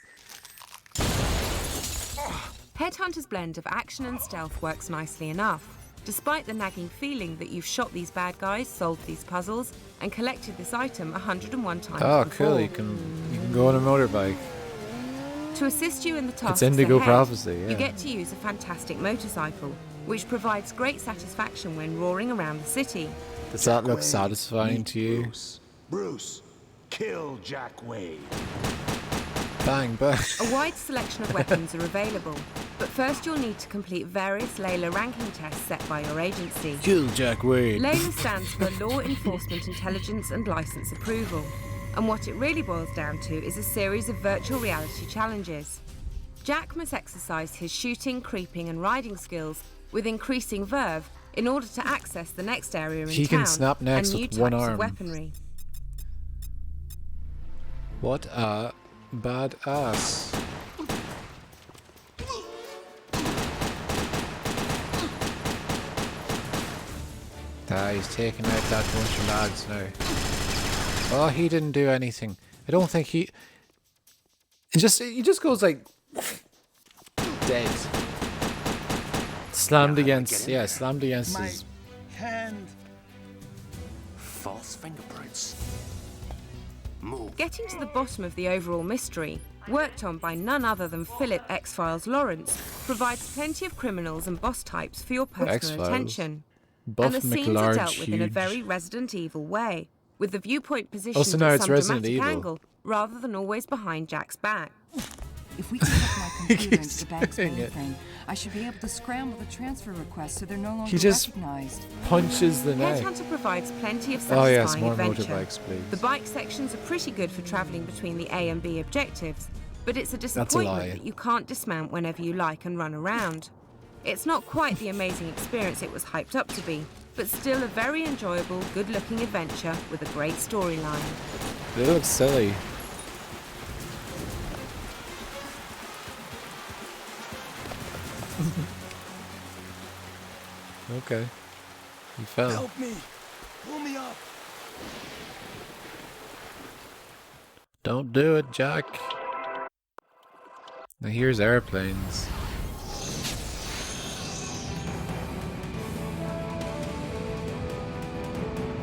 Headhunter's blend of action and stealth works nicely enough, despite the nagging feeling that you've shot these bad guys, solved these puzzles, and collected this item 101 times Oh, before. cool. You can go on a motorbike. To assist you in the tasks Indigo ahead, Prophecy, yeah. you get to use a fantastic motorcycle, which provides great satisfaction when roaring around the city. Does that look satisfying to you? Bruce, kill Jack Wade. Bang, bang. A wide selection of weapons are available, but first you'll need to complete various Layla ranking tests set by your agency. Kill Jack Wade. Layla stands for Law Enforcement Intelligence and License Approval, and what it really boils down to is a series of virtual reality challenges. Jack must exercise his shooting, creeping and riding skills with increasing verve in order to access the next area in He town can snap necks and new with one types arm. of weaponry. What a badass. Ah, he's taking out that bunch of lads now. Oh, he didn't do anything. I don't think he just goes like dead. Slammed against his hand. False fingerprints. Move. Getting to the bottom of the overall mystery, worked on by none other than Philip X-Files Lawrence, provides plenty of criminals and boss types for your personal X-Files. attention. Buff And the scenes are McLarge dealt with in a huge. very Resident Evil way, with the viewpoint positioned so now at it's some Resident dramatic Evil. angle, rather than always behind Jack's back. If we connect my computer keeps into the bank's doing it. mainframe, I should be able to scramble the transfer requests so they're no longer He just recognized. punches the neck. Headhunter provides plenty of Oh satisfying yes, more adventure. motorbikes, please. The bike sections are pretty good for travelling between the A and B objectives, but it's a disappointment lie. that you can't dismount whenever you like and run around. It's not quite the amazing experience it was hyped up to be, but still a very enjoyable, good-looking adventure with a great storyline. It looks silly. Okay. He fell. Help me. Pull me up. Don't do it, Jack. Now here's airplanes.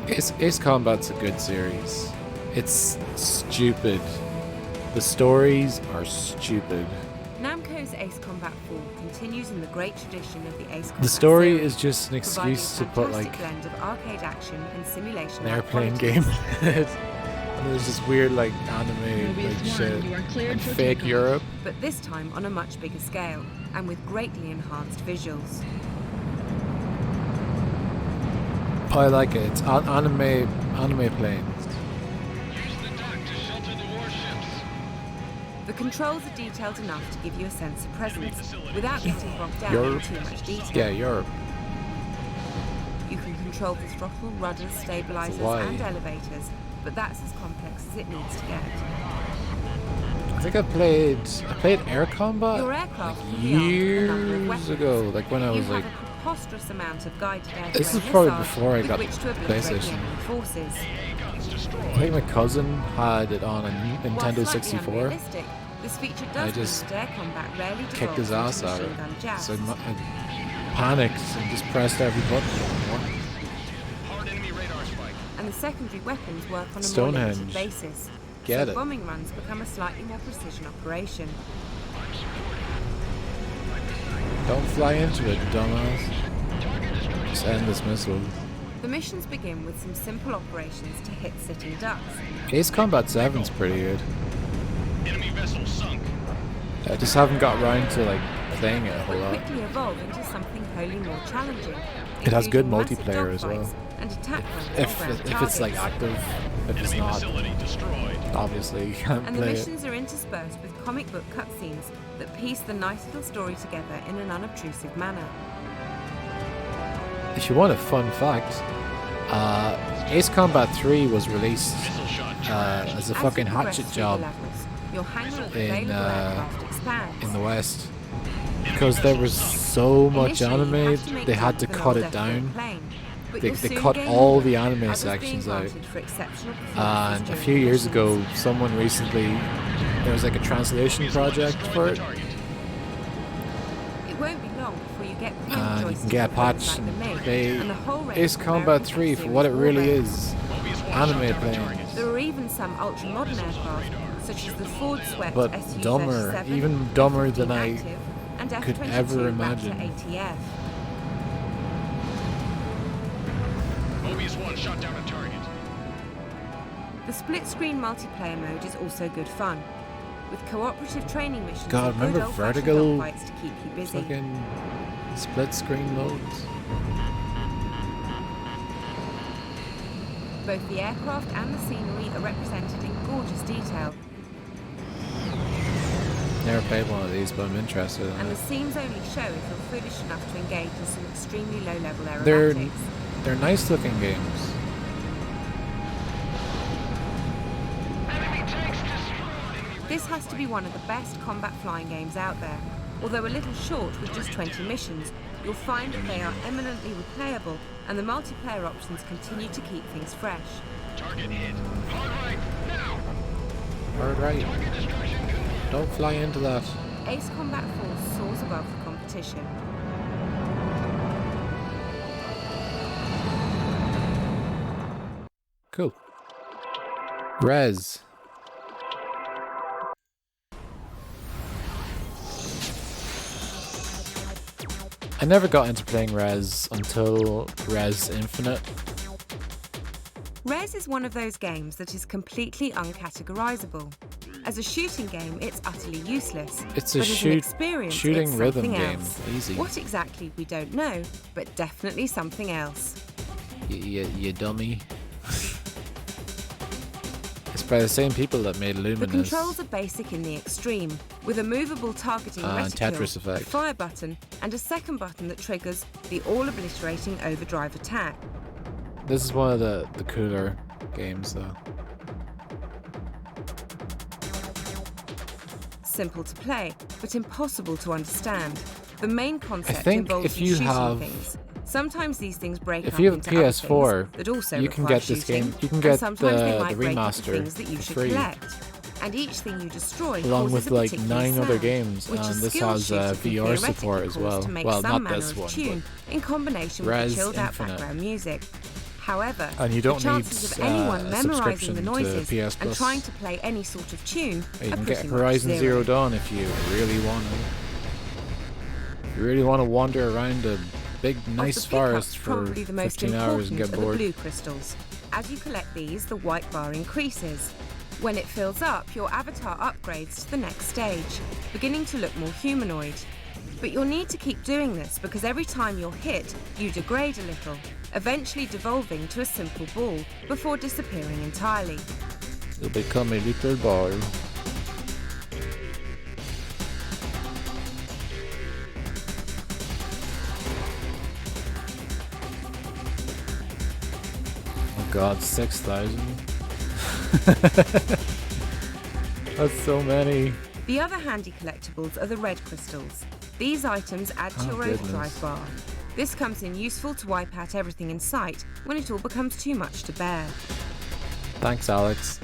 Ace Combat's a good series. It's stupid. The stories are stupid. Namco's Ace Combat 4 continues in the great tradition of the Ace Combat The story series, is just an excuse to providing put a like fantastic blend of arcade action and simulation an airplane qualities. game. There's this weird like anime like shit and fake Europe. But this time on a much bigger scale and with greatly enhanced visuals. I like it. It's anime planes. The controls are detailed enough to give you a sense of presence without getting bogged down in too much detail. Yeah, Europe. You can control the throttle, rudders, stabilizers and elevators, but that's as complex as it needs to get. I think I played Air Combat Your aircraft like can be armed with a number of years weapons. ago, like when I was You like. have a preposterous amount of guided air-to-air This is probably missiles before I with got which to obliterate the PlayStation. enemy forces. I think my cousin had it on a While Nintendo slightly 64. unrealistic, this feature does just mean that air combat rarely Kicked his devolves ass into out of machine gun it. jabs. So I panicked and just pressed every button. And the secondary weapons work on a more Stonehenge. limited basis. Get so it. bombing runs become a slightly more precision operation. Don't fly into it, dumbass. Just end this missile. The missions begin with some simple operations to hit sitting ducks. Ace Combat 7's pretty good. Enemy vessel sunk. I just haven't got around to like playing it a whole But lot. quickly evolve into something wholly more challenging. It has good including massive multiplayer as well. dogfights and attack runs on If ground it's like targets. active, if it's not, obviously you can't And the play it. missions are interspersed with comic book cutscenes that piece the nice little story together in an unobtrusive manner. If you want a fun fact, Ace Combat 3 was released as a fucking hatchet job Your hangar of in available aircraft expands. the West because there was so much Initially, you anime have to make they do had to with an cut old it down. plane, but They you'll soon cut gain all more, the anime others being sections out. granted for exceptional And performances a during few the years missions. ago, someone recently, there was like a translation project for it, It won't be long before you get behind the and you can joystick get a of games patch like and The Meg play and the whole range Ace of Combat American 3 for series what it really Warlords. is, anime planes. There are even some ultra-modern aircraft, such as the Ford-swept But Su-37, dumber, even dumber than I F-15 active, and could F-22 ever Raptor imagine. ATF. Mobius 1 shot down a target. The split-screen multiplayer mode is also good fun, with cooperative training missions God, and remember good old-fashioned Vertigo? dogfights to keep you busy. Fucking split screen modes. Both the aircraft and the scenery are represented in gorgeous detail, Never played one of these, but I'm interested in and the it. scenes only show if you're foolish enough to engage in some extremely low-level They're aerobatics. they're nice looking games. This has to be one of the best combat flying games out there. Although a little short with just 20 missions, you'll find that they are eminently replayable, and the multiplayer options continue to keep things fresh. Target hit. Hard right now. Hard right. Don't fly into that. Ace Combat Force soars above the competition. Cool. Res. I never got into playing Res until Res Infinite. Res is one of those games that is completely uncategorizable. As a shooting game, it's utterly useless. It's a but as an experience, shooting it's rhythm something game. else. Easy. What exactly, we don't know, but definitely something else. You dummy. It's by the same people that made The Luminous. controls are basic in the extreme, with a movable targeting And reticule, Tetris a effect. fire button, and a second button that triggers the all-obliterating overdrive attack. This is one of the cooler games, though. Simple to play, but impossible to understand. The main concept think involves if you shooting have- things. Sometimes these things break If up you have into PS4, other things that also you can require get this shooting, game. You can and get sometimes they the might break up the remaster things that you for should free, collect. And each thing you destroy along causes with a like particular 9 other sound, games, which a and this skilled has shooter can VR theoretically support as cause well. to make Well, some not manner this of one, tune in combination with Res chilled out Infinite. background music. However, And you don't the chances need, of anyone a memorizing subscription the to noises PS and Plus. trying to play any sort of tune You are can pretty get much Horizon zero. Zero Dawn if you really want to. If you really want to wander around a big, nice Of the forest pickups, for probably the most 15 hours and important get are bored. the blue crystals. As you collect these, the white bar increases. When it fills up, your avatar upgrades to the next stage, beginning to look more humanoid. But you'll need to keep doing this because every time you're hit, you degrade a little, eventually devolving to a simple ball before disappearing entirely. You'll become a little ball. Oh god, 6,000. That's so many. The other handy collectibles are the red crystals. These items add to your overdrive bar. This comes in useful to wipe out everything in sight when it all becomes too much to bear. Thanks, Alex.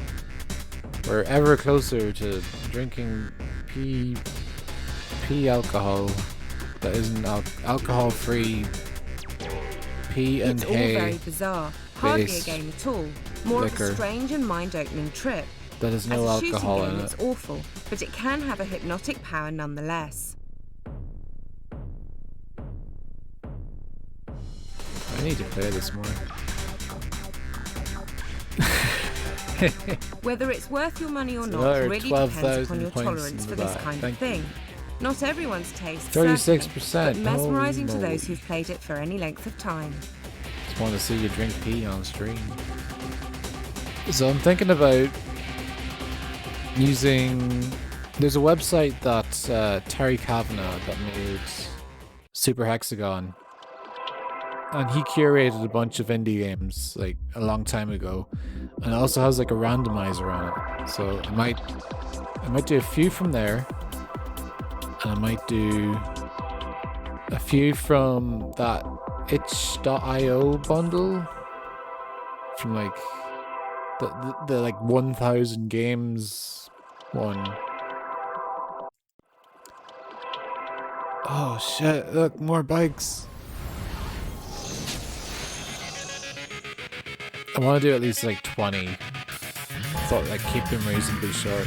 We're ever closer to drinking pea alcohol that isn't alcohol-free pea and hay. It's all very bizarre. Hardly a game at all. More liquor. of a strange and mind-opening trip. That is no As a alcohol shooting game, in it. It's awful, but it can have a hypnotic power nonetheless. I need to play this more. Whether it's worth your money or not Another really depends 12,000 upon your points tolerance in for the this bag. kind Thank of thing. Not everyone's taste, 36%. certainly, but mesmerising Holy to those moly. who've played it for any length of time. Just want to see you drink pee on stream. So I'm thinking about using... There's a website that Terry Kavanagh that made Super Hexagon. And he curated a bunch of indie games like a long time ago. And it also has like a randomizer on it. So I might do a few from there. And I might do a few from that itch.io bundle. From like the like 1,000 games one. Oh shit, look, more bikes. I want to do at least like 20. Thought like keep them reasonably short.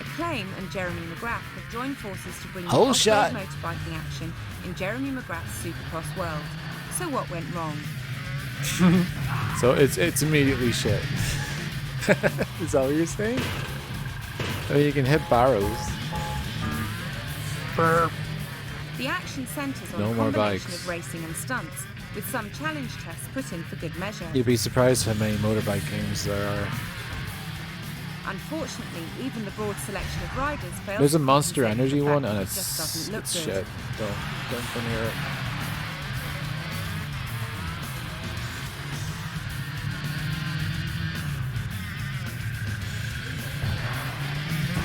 Acclaim and Jeremy McGrath have joined forces to bring you Whole off-road shot. motorbiking action in Jeremy McGrath's Supercross world. So what went wrong? So it's immediately shit. Is that what you're saying? I mean, you can hit barrels. Burp. The action centres on No a more combination bikes. of racing and stunts, with some challenge tests put in for good measure. You'd be surprised how many motorbike games there are. Unfortunately, even the broad selection of riders fails. There's a to Monster compensate for Energy the fact one, that and it just doesn't look it's good. shit. Don't come near it.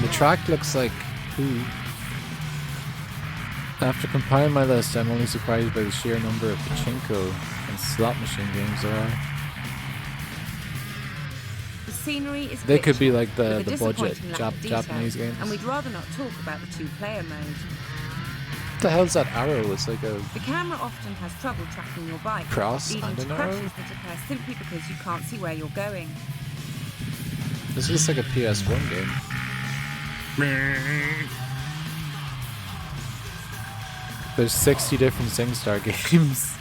The track looks like poo. After compiling my list, I'm only surprised by the sheer number of pachinko and slot machine games there are. The scenery is They could be pictured, like the with a budget disappointing lack of detail, Japanese games. and we'd rather not talk about the two-player mode. What the hell's that arrow? It's like a... The camera often has trouble tracking your bike, Cross leading and to an arrow? crashes that occur simply because you can't see where you're going. This looks like a PS1 game. There's 60 different SingStar games.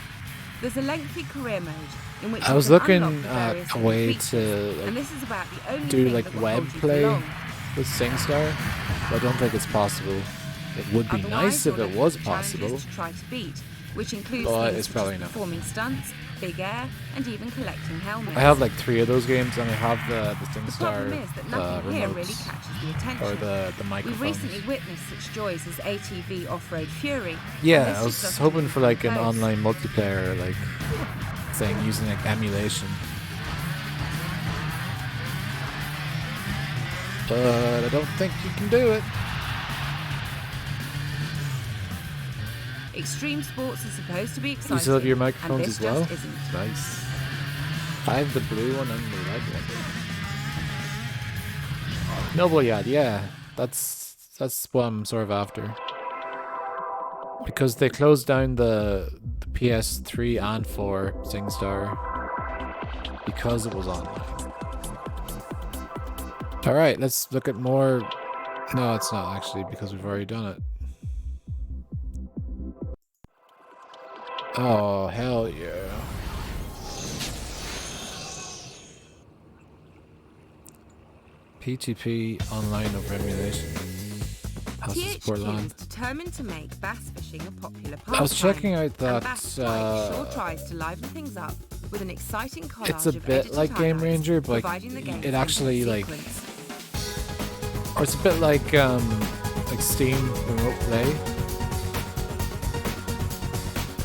There's a lengthy career mode in which I you was can looking unlock the at various a hidden way features, to and this is about the only do thing like that will web hold you for play long. with SingStar, but I don't think it's possible. It would be Otherwise, nice if you're it left was with challenges possible. to try to beat, which includes But things it's such probably as not. performing stunts, big air, and even collecting helmets. I have like 3 of those games, and I have the The problem SingStar is that nothing here really remotes, catches the attention. or the We've microphones. recently witnessed such joys as ATV Off-Road Fury. and Yeah, this I just was doesn't hoping even for come like an close. online multiplayer like thing using like emulation. But I don't think you can do it. Extreme sports are supposed to be exciting. You still have your and microphones this as well? just isn't. Nice. I have the blue one and the red one. Noble Yad, yeah. That's what I'm sort of after. Because they closed down the PS3 and 4 SingStar because it was online. Alright, let's look at more. No, it's not actually, because we've already done it. Oh, hell yeah. PTP online over emulation. Has to support THQ LAN. is determined to make bass fishing a popular pastime. I was checking out and that Bass Strike sure tries to liven things up with an exciting collage it's a of bit edited like Game highlights, Ranger, but providing the game's it actually ending like, sequence. or it's a bit like Steam Remote Play.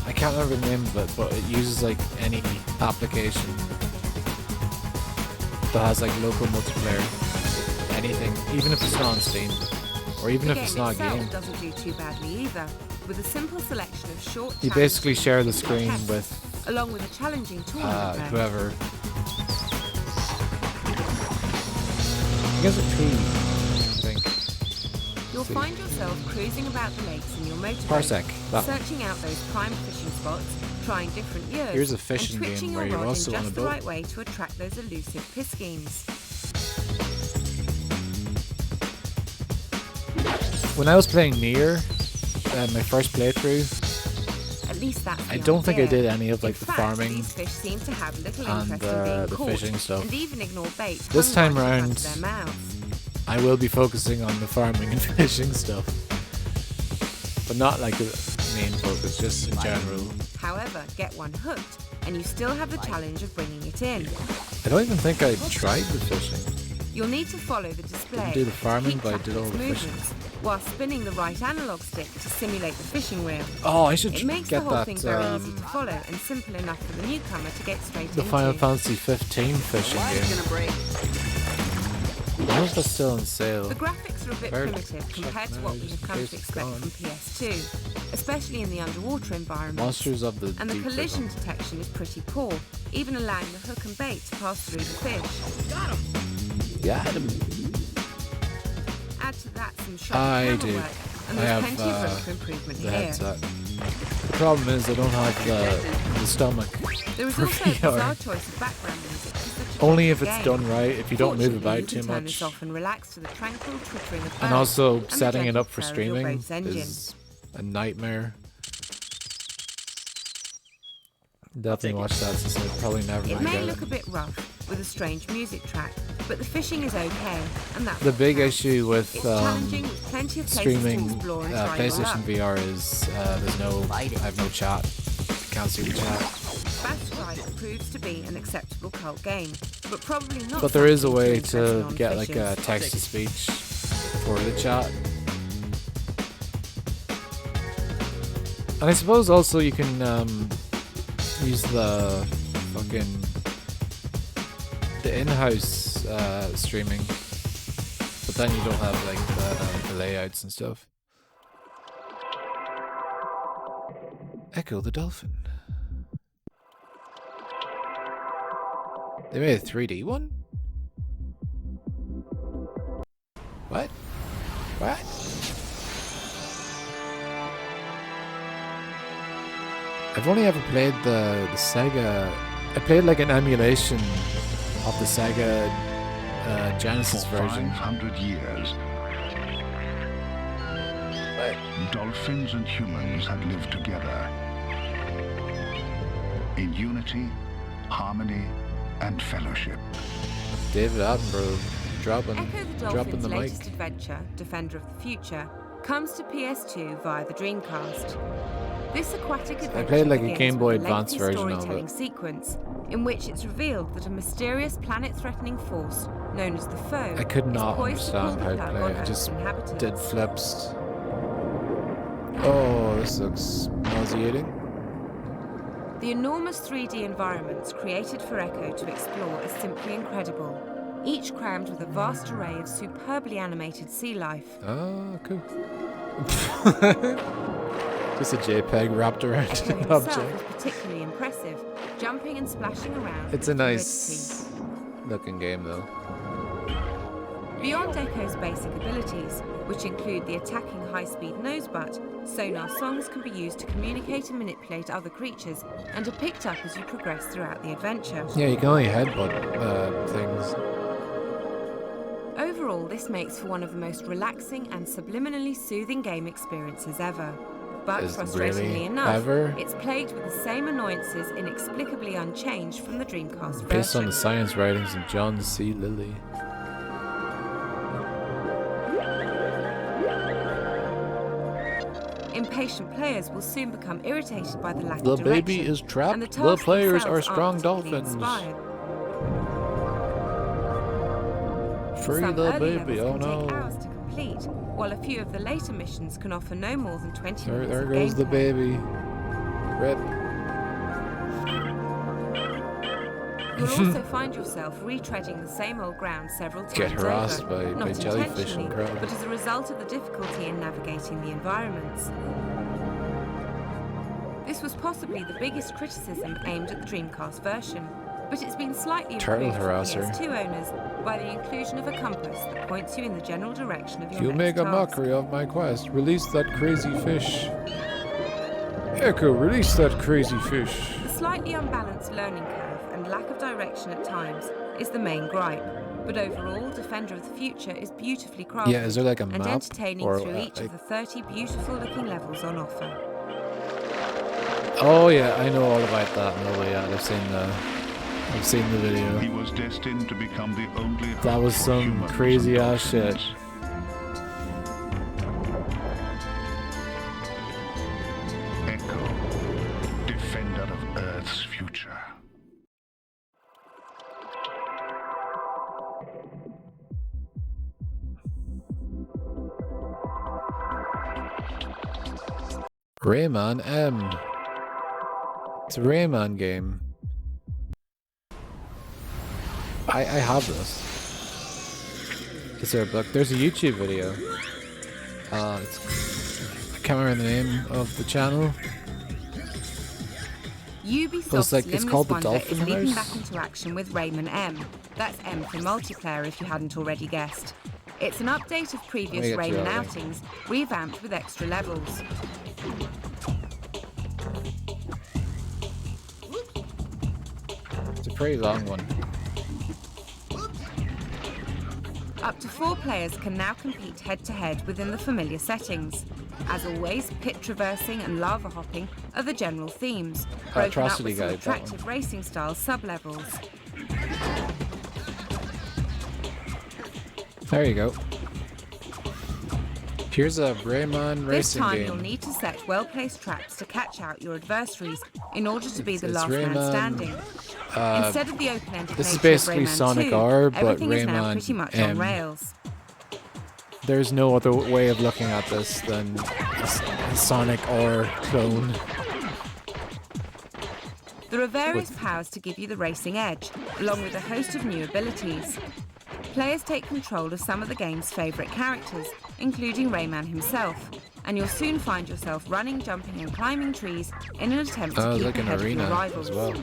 I can't remember the name of it, but it uses like any application that has like local multiplayer, anything, even if it's not on Steam, or even if it's not a game. Doesn't do too badly either, with a simple selection of short. You basically share the screen with along with a challenging tournament mode. whoever. I guess a P, I think. You'll find yourself cruising about the lakes in your motorboat, Parsec, that one. searching out those prime fishing spots, trying different lures, Here's a fishing and twitching game where your you're rod also in on a just the boat. right way to attract those elusive piskeens. When I was playing Nier, my first playthrough, At least that's the I don't think I idea. did any of like In the fact, farming these fish seem to have little and interest in being the caught, fishing stuff. and even ignore bait This hung time right in around, front of their mouths. I will be focusing on the farming and fishing stuff, but not like a main focus, just in general. However, get one hooked, and you still have the challenge of bringing it in. I don't even think I tried the fishing. You'll need to follow the display, Didn't do the farming, keep but I track did of all its the fishing. movements, while spinning the right analog stick to simulate the fishing reel. Oh, I should It makes get the whole that, thing very easy to follow and simple enough for the newcomer to get straight The into. Final Fantasy 15 fishing game. I wonder if that's still on sale. The graphics are a bit Better primitive check compared to what we now, have come just to in case expect it's from PS2, especially in the underwater environment. Monsters of the And the Deep collision Rhythm. detection is pretty poor, even allowing the hook and bait to pass through the fish. Got him! Got him. Add to that some sharp I camera do. work, and I there's have plenty of room for improvement the here. headset. The problem is I don't have the stomach There is for also a bizarre VR. choice of background music for such a Only if game. it's done right, if you don't move Fortunately, about you too can turn much. this off and relax to the tranquil twittering of And birds also the setting it gentle up for purr of your streaming boat's engine. is a nightmare. Definitely watch that since I probably never It might may get look it. a bit rough with a strange music track, but the fishing is okay, and that's The what big counts. issue with It's challenging with plenty of places streaming to explore and try your PlayStation luck. VR is there's no, I have no chat. Can't see the chat. Bass Strike proves to be an acceptable cult game, but probably not. But there is a something way impress to get like a non-fishers. text to speech for the chat. And I suppose also you can use the fucking in-house streaming, but then you don't have like the layouts and stuff. Echo the Dolphin. They made a 3D one? What? What? I've only ever played the Sega. I played like an emulation of the Sega Genesis For version. 500 years, dolphins and humans have lived together in unity, harmony, and fellowship. David Attenborough dropping Echo the the Dolphin's mic. latest adventure, Defender of the Future, comes to PS2 via the Dreamcast. This aquatic adventure played like a begins Game Boy with a Advance lengthy version of storytelling it. sequence in which it's revealed that a mysterious planet-threatening force known as the Foe I could is not poised to understand pull the how to plug play on it. I Earth's just inhabitants. did flips. Oh, this looks nauseating. The enormous 3D environments created for Echo to explore are simply incredible, each crammed with a vast array of superbly animated sea life. Oh, cool. Just a JPEG wrapped around Echo an himself object. is particularly impressive, jumping and splashing around. It's a with nice looking game though. fluidity. Beyond Echo's basic abilities, which include the attacking high-speed nosebutt, sonar songs can be used to communicate and manipulate other creatures, and are picked up as you progress throughout the adventure. Yeah, you can only headbutt things. Overall, this makes for one of the most relaxing and subliminally soothing game experiences ever. But Is frustratingly really enough, ever? it's plagued with the same annoyances inexplicably unchanged from the Dreamcast Based on version. the science writings of John C. Lilly. Impatient players will soon become irritated by the lack The of direction. baby is trapped. And the, The tasks players themselves are strong aren't particularly dolphins. inspired. Free Some the early baby. levels Oh can no. take hours to complete, while a few of the later missions can offer no more than 20 minutes There of goes the gameplay. baby. Rip. You'll also find yourself retreading the same old ground several times Get harassed over, by not jellyfish and intentionally, crab. but as a result of the difficulty in navigating the environments. This was possibly the biggest criticism aimed at the Dreamcast version, but it's been slightly Turtle improved for harasser. PS2 owners by the inclusion of a compass that points you in the general direction of your You next make a task. mockery of my quest. Release that crazy fish. Echo, release that crazy fish. The slightly unbalanced learning curve and lack of direction at times is the main gripe, but overall, Defender of the Future is beautifully crafted Yeah, is there like a and map entertaining or, through each like- of the 30 beautiful-looking levels on offer. Oh yeah, I know all about that. No way, yeah, I've seen the video. He was destined to become the only That hope was for some humans crazy and ass shit. dolphins. Echo, defender of Earth's future. Rayman M. It's a Rayman game. I have this. Is there a book? There's a YouTube video. I can't remember the name of the channel. Ubisoft's like- it's Limbless called the Wonder Dolphin is leaping House? back into action with Rayman M. That's M for multiplayer if you hadn't already guessed. It's an update of previous get through Rayman all that. outings, revamped with extra levels. It's a pretty long one. Up to 4 players can now compete head-to-head within the familiar settings. As always, pit traversing and lava hopping are the general themes, broken up Atrocity with some Guide, that one. attractive racing-style sub-levels. There you go. Here's a Rayman This racing time game. you'll need to set well-placed traps to catch out your adversaries in order to be the It's last man Rayman, standing. Instead of the open-ended this is nature of basically Rayman Sonic 2, R, but everything is now Rayman pretty much M. on rails. There's no other way of looking at this than a Sonic or clone. There are various powers to give you the racing edge, along with a host of new abilities. Players take control of some of the game's favourite characters, including Rayman himself, and you'll soon find yourself running, jumping and climbing trees in an attempt to It's keep like an ahead of your arena rivals. as well.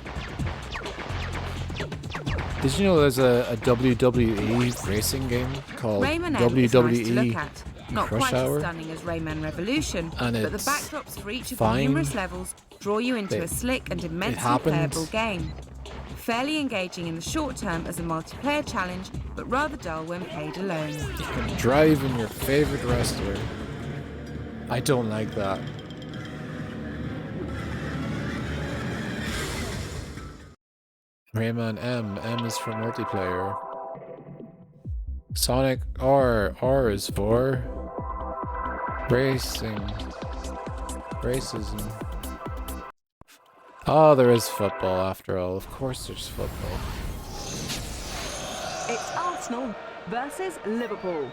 Did you know there's a WWE racing game called Rayman M is nice to look WWE at, not Crush quite Hour? as stunning as Rayman Revolution, And but the it's backdrops for each of fine. the numerous levels draw you into They- a slick and immensely happened. playable game. Fairly engaging in the short term as a multiplayer challenge, but rather dull when played alone. Driving your favorite wrestler. I don't like that. Rayman M. M is for multiplayer. Sonic R. R is for racing. Racism. Oh, there is football after all. Of course there's football. It's Arsenal versus Liverpool.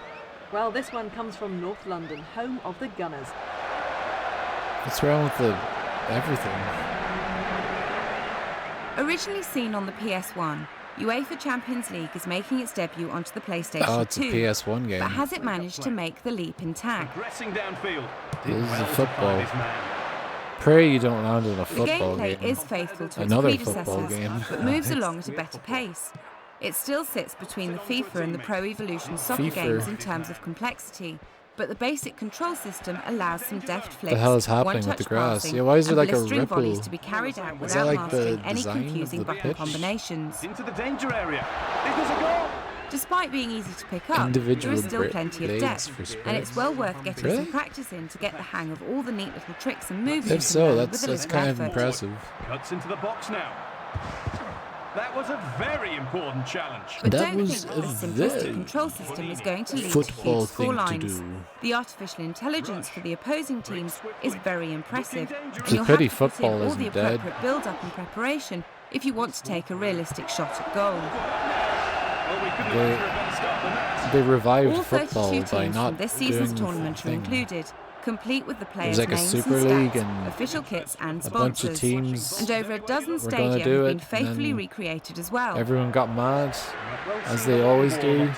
Well, this one comes from North London, home of the Gunners. What's wrong with the everything? Originally seen on the PS1, UEFA Champions League is making its debut onto the PlayStation 2. Oh, it's a PS1 game. But has it managed to make the leap in tag? Pressing downfield. This is a football. Pray you don't land in a The football gameplay game. is faithful to Another its football predecessors, game. but moves along at a better pace. It still sits between the FIFA and the Pro Evolution soccer FIFA. games in terms of complexity, but the basic control system allows some deft flicks, The hell is happening with one-touch the grass? passing, Yeah, why is there and like a blistering ripple? volleys to be carried out Is that without like the mastering any design of confusing the button pitch? combinations. Into the danger area. It was a goal. Despite being easy to pick up, Individual there is still plenty of blades depth, for and it's sprints. well worth getting Really? some practice in to get the hang of all the neat little tricks and moves you If can so, learn that's with a little kind of effort. impressive. Cuts into the box now. That was a very important challenge. But That don't was think that the a simplistic very control system is going to lead to football huge thing to scorelines. do. The artificial intelligence for the opposing teams is very impressive, and It's a you'll have pity to put in football all the isn't dead. appropriate build-up and preparation if you want to take a realistic shot at goal. They revived All 32 football teams by from not this doing season's the tournament are thing. included, complete with the players' like a names Super and League stats, and official kits and a bunch of sponsors. teams And over a dozen were gonna stadia do have it, been and faithfully then recreated as well. Everyone got mad, as they always do,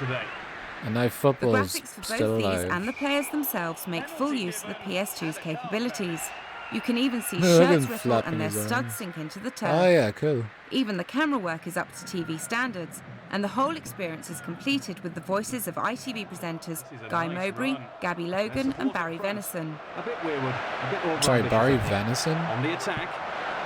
and now The football is graphics for still both these alive. and the players themselves make full use of the PS2's capabilities. You can even see No, look at shirts him ripple flapping and their his arm. studs sink into the turf. Oh yeah, cool. Even the camera work is up to TV standards, and the whole experience is completed with the voices of ITV presenters Guy Mowbray, Gabby Logan, and Barry Venison. A bit wayward, a bit over Sorry, Barry ambitious. Venison? On the attack.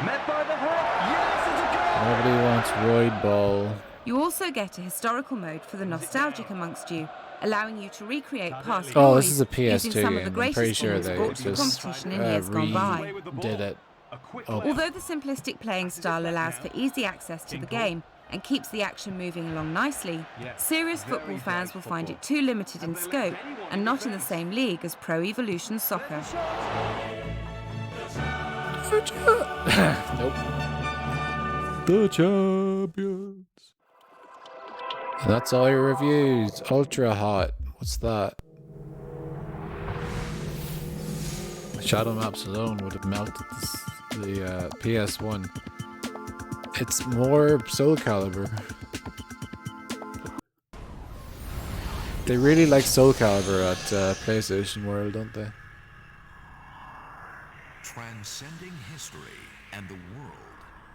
Met by the head. Yes, it's a goal. Nobody wants Royd Ball. You also get a historical mode for the nostalgic amongst you, allowing you to recreate past Oh, glories this is a using PS2 some of the game. I'm pretty greatest sure things they brought to the just competition in years gone by. did it. Oh. Although the simplistic playing style allows for easy access to the game and keeps the action moving along nicely, serious football fans will find it too limited in scope and not in the same league as Pro Evolution Soccer. Nope. The champions. And that's all your reviews. Ultra hot. What's that? Shadow maps alone would have melted the PS1. It's more Soul Calibur. They really like Soul Calibur at PlayStation World, don't they? Transcending history and the world,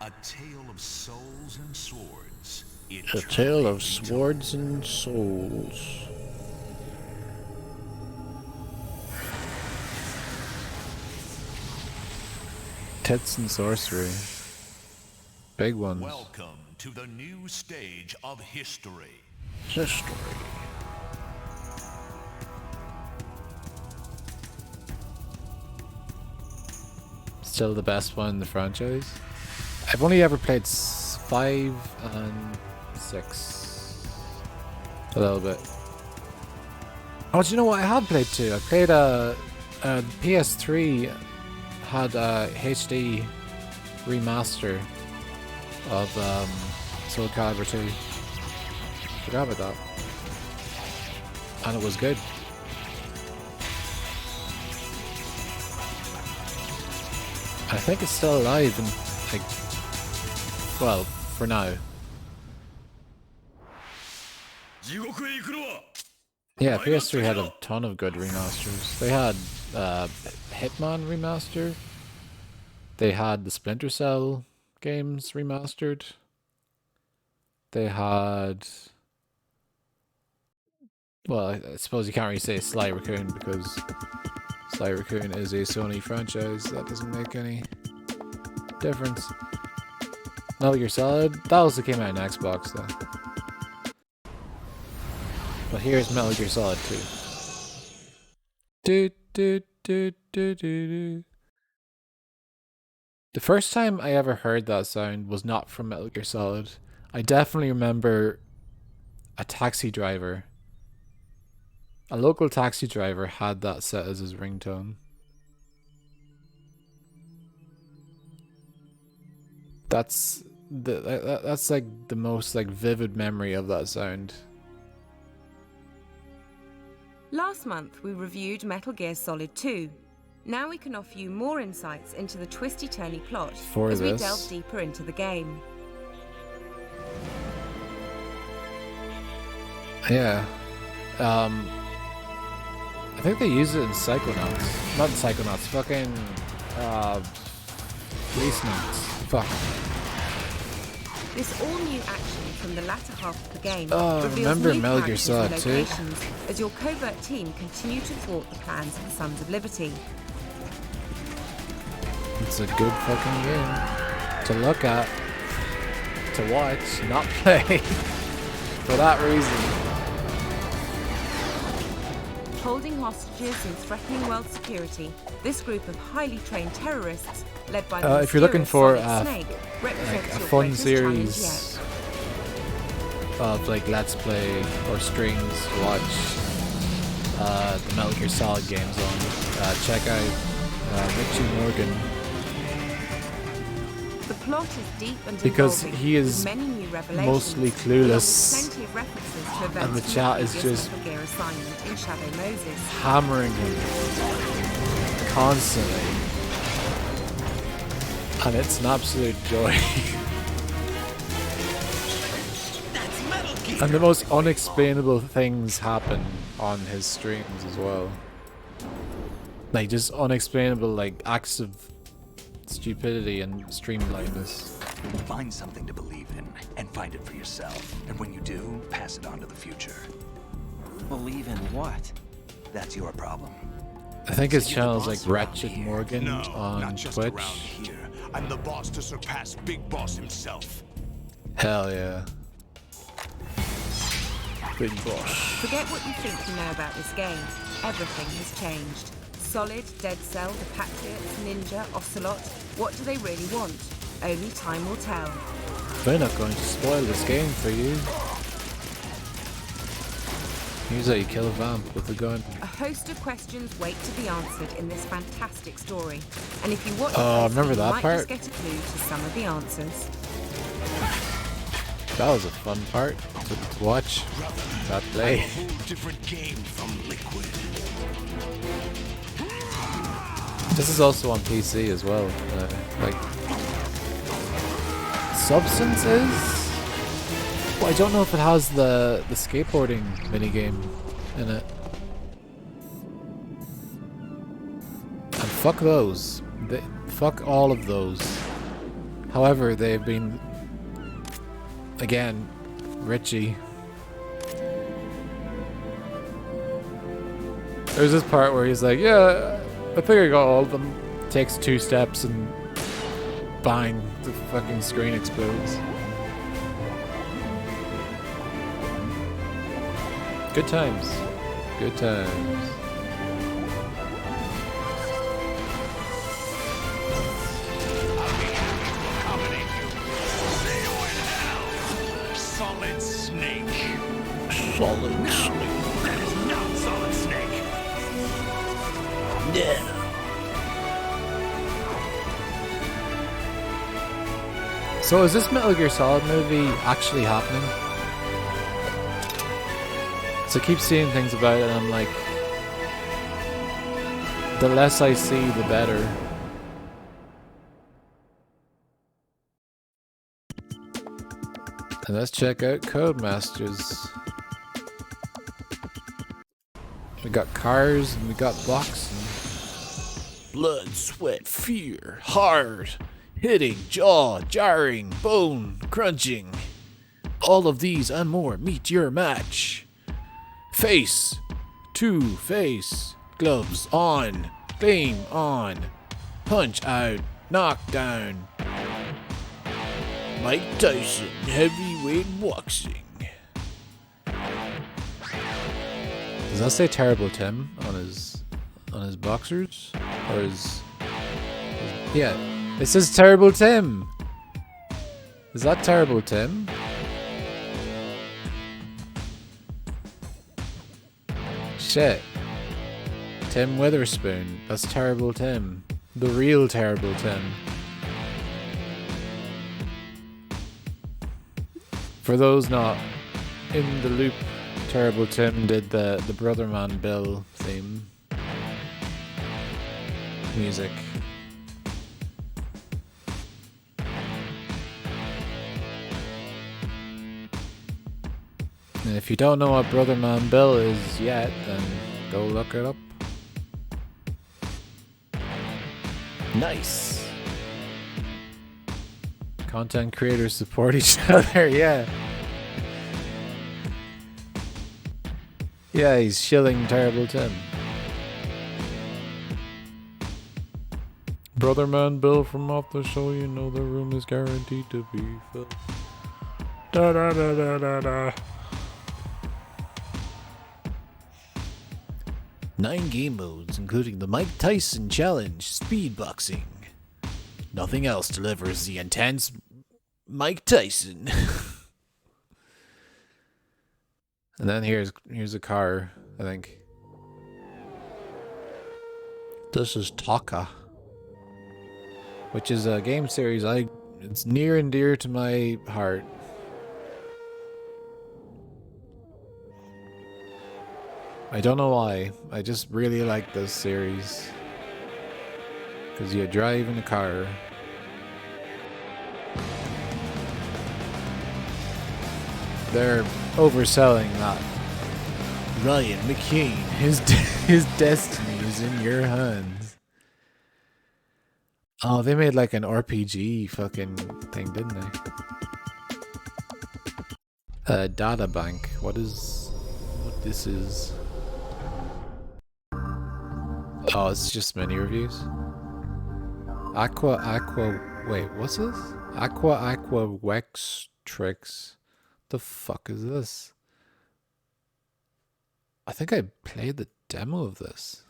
a tale of souls and swords. A tale of swords and souls. Tits and sorcery. Big ones. Welcome to the new stage of history. History. Still the best one in the franchise. I've only ever played 5 and 6. A little bit. Oh, do you know what? I have played 2. I played PS3 had a HD remaster of Soul Calibur 2. Forgot about that. And it was good. I think it's still alive and like, well, for now. Yeah, PS3 had a ton of good remasters. They had Hitman remaster. They had the Splinter Cell games remastered. They had, well, I suppose you can't really say Sly Raccoon because Sly Raccoon is a Sony franchise. That doesn't make any difference. Metal Gear Solid, that also came out on Xbox though. But here's Metal Gear Solid 2. Do, do, do, do, do, do. The first time I ever heard that sound was not from Metal Gear Solid. I definitely remember a taxi driver. A local taxi driver had that set as his ringtone. That's like the most like vivid memory of that sound. Last month we reviewed Metal Gear Solid 2. Now we can offer you more insights into the twisty-turny plot as we delve deeper into the game. Yeah. I think they use it in Psychonauts. Not in Psychonauts, fucking Police Notes. Fuck. This all-new action from the latter half of the game reveals remember new Metal Gear characters Solid and 2? locations as your covert team continue to thwart the plans of the Sons of Liberty. It's a good fucking game to look at, to watch, not play. For that reason. Holding hostages and threatening world security, this group of highly trained terrorists, led by the If you're looking for mysterious Solid Snake, like represents a your fun greatest challenge series of like Let's Play or streams, watch the Metal Gear Solid games on. Check out Richie Morgan. The plot is deep and Because involving, he is with many new revelations, mostly along with clueless, plenty of references to and events the from chat is previous just Metal Gear assignment in Shadow Moses. hammering him constantly. And it's an absolute joy. And the most unexplainable things happen on his streams as well. Like just unexplainable like acts of stupidity and streamlinedness. Find something to believe in and find it for yourself. And when you do, pass it on to the future. Believe in what? That's your problem. I think his channel is like Wretched Morgan on not just Twitch. around here. I'm the boss to surpass Big Boss himself. Hell yeah. Big Boss. Forget what you think you know about this game. Everything has changed. Solid, Dead Cell, the Patriots, Ninja, Ocelot. What do they really want? Only time will tell. We're not going to spoil this game for you. Here's how you kill a vamp with a gun. A host of questions wait to be answered in this fantastic story. And if you watch Oh, it, remember you that might part? just get a clue to some of the answers. That was a fun part to watch. That play. A whole different game from Liquid. This is also on PC as well. Like Substance is? Well, I don't know if it has the skateboarding minigame in it. And fuck those. Fuck all of those. However, they've been again, Richie. There's this part where he's like, yeah, I think I got all of them. Takes 2 steps and bang, the fucking screen explodes. Good times. Good times. Solid Snake. Solid Snake. That is not Solid Snake. Yeah. So is this Metal Gear Solid movie actually happening? So I keep seeing things about it and I'm like, the less I see, the better. And let's check out Codemasters. We got cars and we got boxing. Blood, sweat, fear, hard, hitting, jaw, jarring, bone, crunching. All of these and more meet your match. Face, 2 face, gloves on, beam on, punch out, knock down. Mike Tyson, heavyweight boxing. Does that say Terrible Tim on his boxers? Or yeah, it says Terrible Tim. Is that Terrible Tim? Shit. Tim Witherspoon. That's Terrible Tim. The real Terrible Tim. For those not in the loop, Terrible Tim did the Brother Man Bill theme music. And if you don't know what Brother Man Bill is yet, then go look it up. Nice. Content creators support each other, yeah. Yeah, he's shilling Terrible Tim. Brother Man Bill from off the show, you know the room is guaranteed to be filled. Da da da da da da. 9 game modes, including the Mike Tyson Challenge, Speed Boxing. Nothing else delivers the intense Mike Tyson. And then here's a car, I think. This is Taka, which is a game series it's near and dear to my heart. I don't know why. I just really like this series. Because you drive in a car. They're overselling that. Ryan McCain, his destiny is in your hands. Oh, they made like an RPG fucking thing, didn't they? Data bank. What this is? Oh, it's just mini reviews. Wait, what's this? Aqua Wex Tricks. The fuck is this? I think I played the demo of this.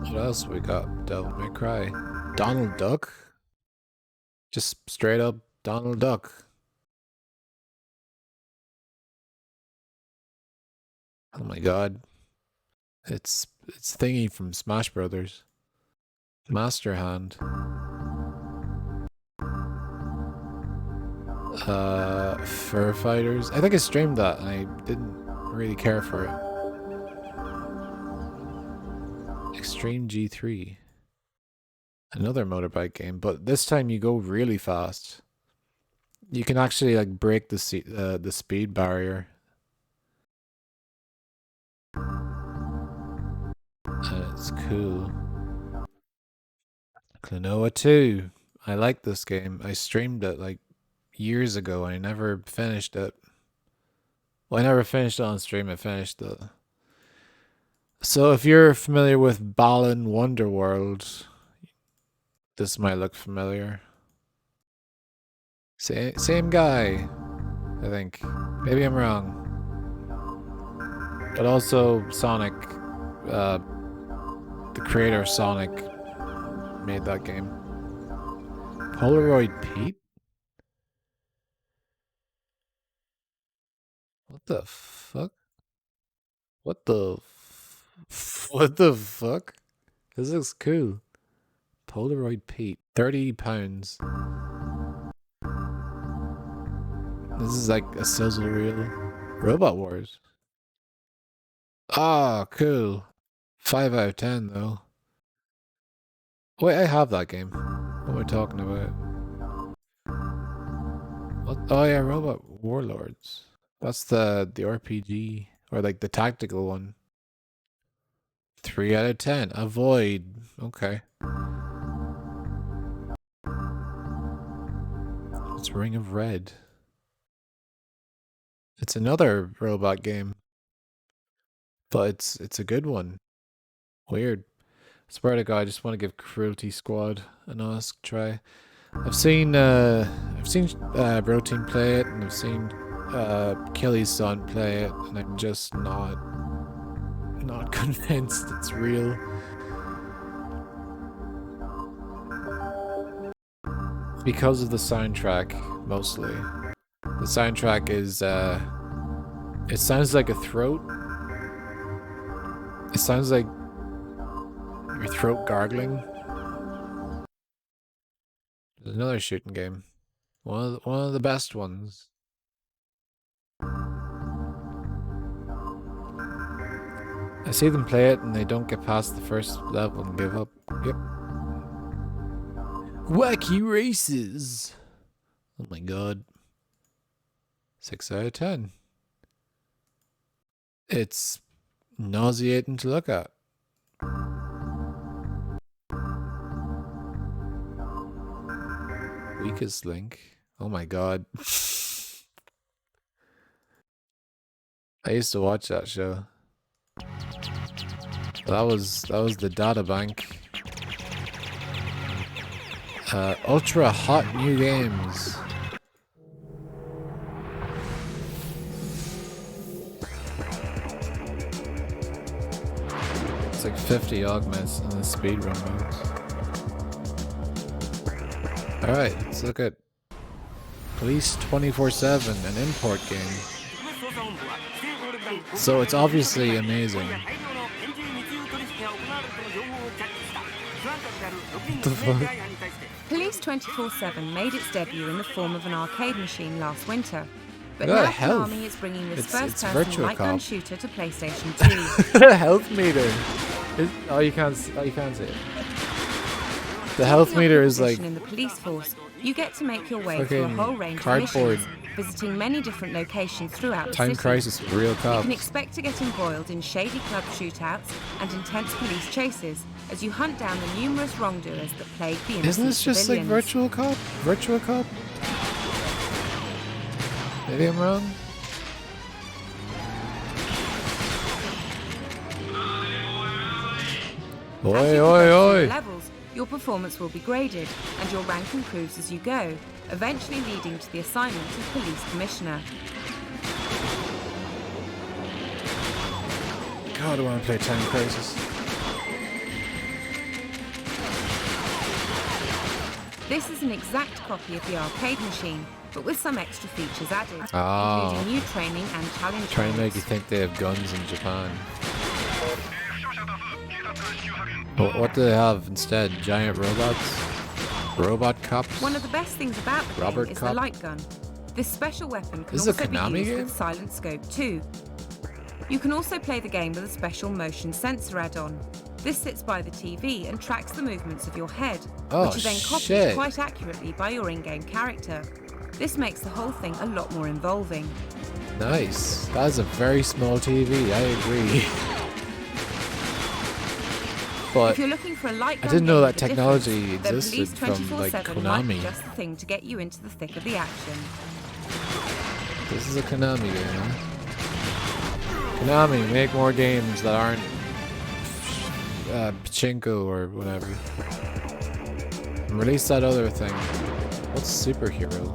What else we got? Devil May Cry. Donald Duck? Just straight up Donald Duck. Oh my god. It's thingy from Smash Brothers. Master Hand. Fur Fighters. I think I streamed that and I didn't really care for it. Extreme G3. Another motorbike game, but this time you go really fast. You can actually like break the speed barrier. It's cool. Klonoa 2. I like this game. I streamed it like years ago and I never finished it. Well, I never finished it on stream. I finished it. So if you're familiar with Balan Wonderworld, this might look familiar. Same guy, I think. Maybe I'm wrong. But also Sonic, the creator of Sonic made that game. Polaroid Pete? What the fuck? What the fuck? This looks cool. Polaroid Pete. £30. This is like a sizzle reel. Robot Wars. Ah, cool. 5 out of 10 though. Wait, I have that game. What am I talking about? What? Oh yeah, Robot Warlords. That's the RPG, or like the tactical one. 3 out of 10. Avoid. Okay. It's Ring of Red. It's another robot game. But it's a good one. Weird. Swear to God, I just want to give Cruelty Squad an honest try. I've seen Rotein play it, and I've seen Kelly's son play it, and I'm just not convinced it's real. Because of the soundtrack, mostly. The soundtrack is it sounds like a throat. It sounds like your throat gargling. There's another shooting game. One of the best ones. I see them play it and they don't get past the first level and give up. Yep. Wacky Races! Oh my god. 6 out of 10. It's nauseating to look at. Weakest link. Oh my god. I used to watch that show. That was the data bank. Ultra hot new games. It's like 50 augments in the speedrun modes. Alright, let's look at Police 24/7, an import game. So it's obviously amazing. What the fuck? Police 24/7 made its debut in the form of an arcade machine last winter. But Look at now the health. Konami is bringing this It's first-person Virtua light gun Cop. shooter to PlayStation 2. The health meter. Oh, you can't see it. The health meter is like in the police force, you get to make your way through a fucking whole range cardboard. of missions, visiting many different locations throughout the Time city. Crisis with real You cops. can expect to get embroiled in shady club shootouts and intense police chases as you hunt down the numerous wrongdoers that plague the innocent Isn't this just like civilians. Virtual Cop? Virtual Cop? Maybe I'm wrong? As Oi, you oi, progress through oi! the levels, your performance will be graded, and your rank improves as you go, eventually leading to the assignment of police commissioner. God, I want to play Time Crisis. This is an exact copy of the arcade machine, but with some extra features added, Ah. including new training and challenge Trying to make you modes. think they have guns in Japan. What do they have instead? Giant robots? Robot cops? One of the best things about the Robert game is Cop? the light gun. This special weapon can This is a also be Konami used game? with silent scope too. You can also play the game with a special motion sensor add-on. This sits by the TV and tracks the movements of your head, Oh, which are then copied shit. quite accurately by your in-game character. This makes the whole thing a lot more involving. Nice. That is a very small TV, I agree. But If you're looking for a light I gun didn't know game that with a technology difference, then existed Police from like 24/7 might be Konami. just the thing to get you into the thick of the action. This is a Konami game, huh? Konami, make more games that aren't pachinko or whatever. And release that other thing. What's superhero?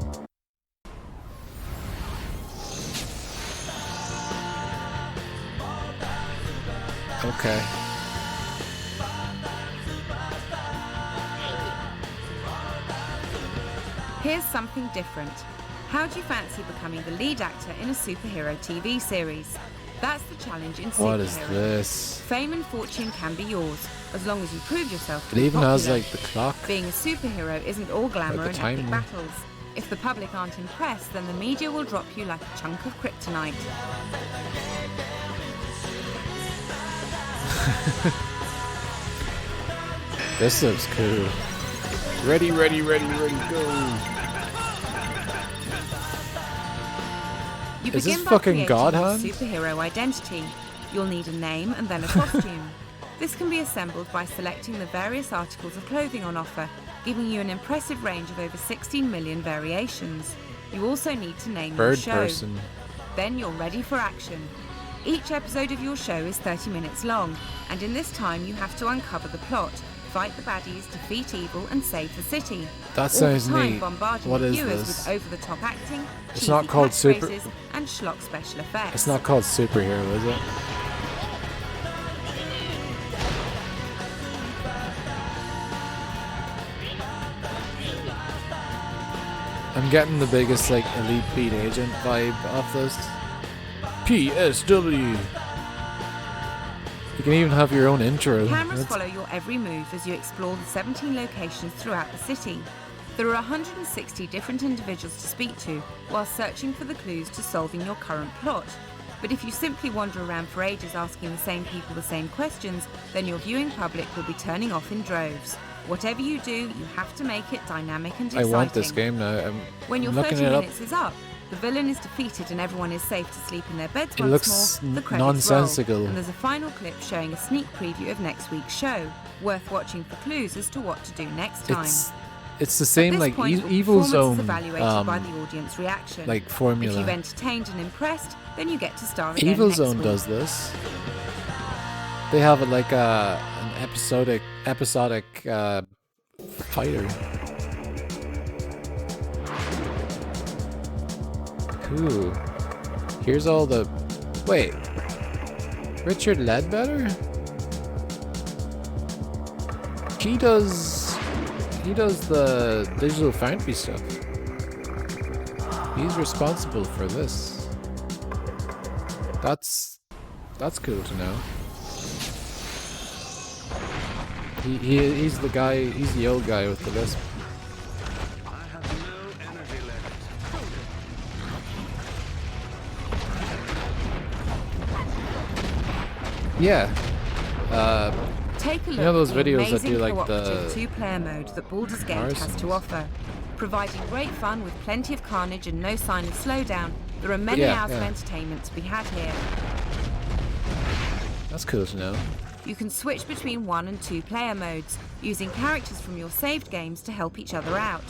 Okay. Here's something different. How do you fancy becoming the lead actor in a superhero TV series? That's the challenge in superhero. What is this? Fame and fortune can be yours, as long as you prove yourself to It be even has popular. like the clock. Being a superhero isn't all glamour Like and the epic timer. battles. If the public aren't impressed, then the media will drop you like a chunk of kryptonite. This looks cool. Ready, ready, ready, ready, go. You Is this begin by fucking creating God your Hand? superhero identity. You'll need a name and then a costume. This can be assembled by selecting the various articles of clothing on offer, giving you an impressive range of over 16 million variations. You also need to name your Bird show. person. Then you're ready for action. Each episode of your show is 30 minutes long, and in this time you have to uncover the plot, fight the baddies, defeat evil, and save the city. That All the sounds time neat. bombarding What the is viewers this? with over-the-top acting, It's cheesy not called super- catchphrases, and schlock special effects. It's not called superhero, is it? I'm getting the biggest like Elite Beat Agent vibe off this. PSW. You can even have your own intro. Cameras That's- follow your every move as you explore the 17 locations throughout the city. There are 160 different individuals to speak to while searching for the clues to solving your current plot. But if you simply wander around for ages asking the same people the same questions, then your viewing public will be turning off in droves. Whatever you do, you have to make it dynamic and I exciting. want this game now. I'm When your looking 30 it up. minutes is up, the villain is defeated and everyone is safe to sleep in their beds It once looks more. The credits nonsensical. roll, and there's a final clip showing a sneak preview of next week's show. Worth watching for clues as to what to do next time. It's the same At this like point, your Evil performance is Zone evaluated by the audience reaction. like If formula. you've entertained and impressed, then you get to star again Evil next Zone week. does this. They have like an episodic fighter. Cool. Here's all the. Wait. Richard Ledbetter? He does he does the digital foundry stuff. He's responsible for this. That's cool to know. He's the guy. He's the old guy with the lisp. Yeah. Take a look, you know those videos that do like the two-player mode that Baldur's Gate has to offer, providing great fun with plenty of carnage and no sign of slowdown. There are many hours of entertainment to be had here. That's cool to know. You can switch between 1 and 2 player modes, using characters from your saved games to help each other out.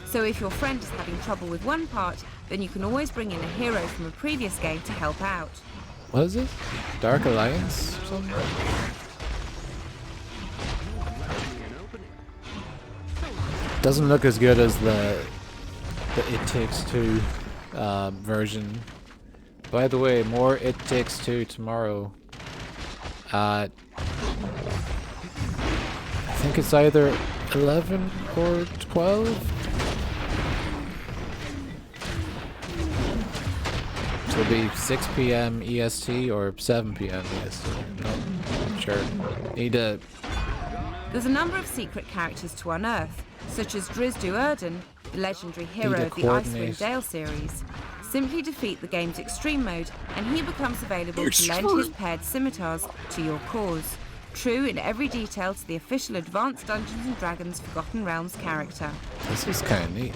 So if your friend is having trouble with one part, then you can always bring in a hero from a previous game to help out. What is it? Dark Alliance or something? Doesn't look as good as the It Takes Two version. By the way, more It Takes Two tomorrow. I think it's either 11 or 12. So it'll be 6 p.m. EST or 7 p.m. EST. Not sure. There's a number of secret characters to unearth, such as Drizdu Erden, the legendary hero of the Icewind Dale series. Simply defeat the game's extreme mode, and he becomes available to lend his paired scimitars to your cause. True in every detail to the official Advanced Dungeons & Dragons Forgotten Realms character. This is kind of neat.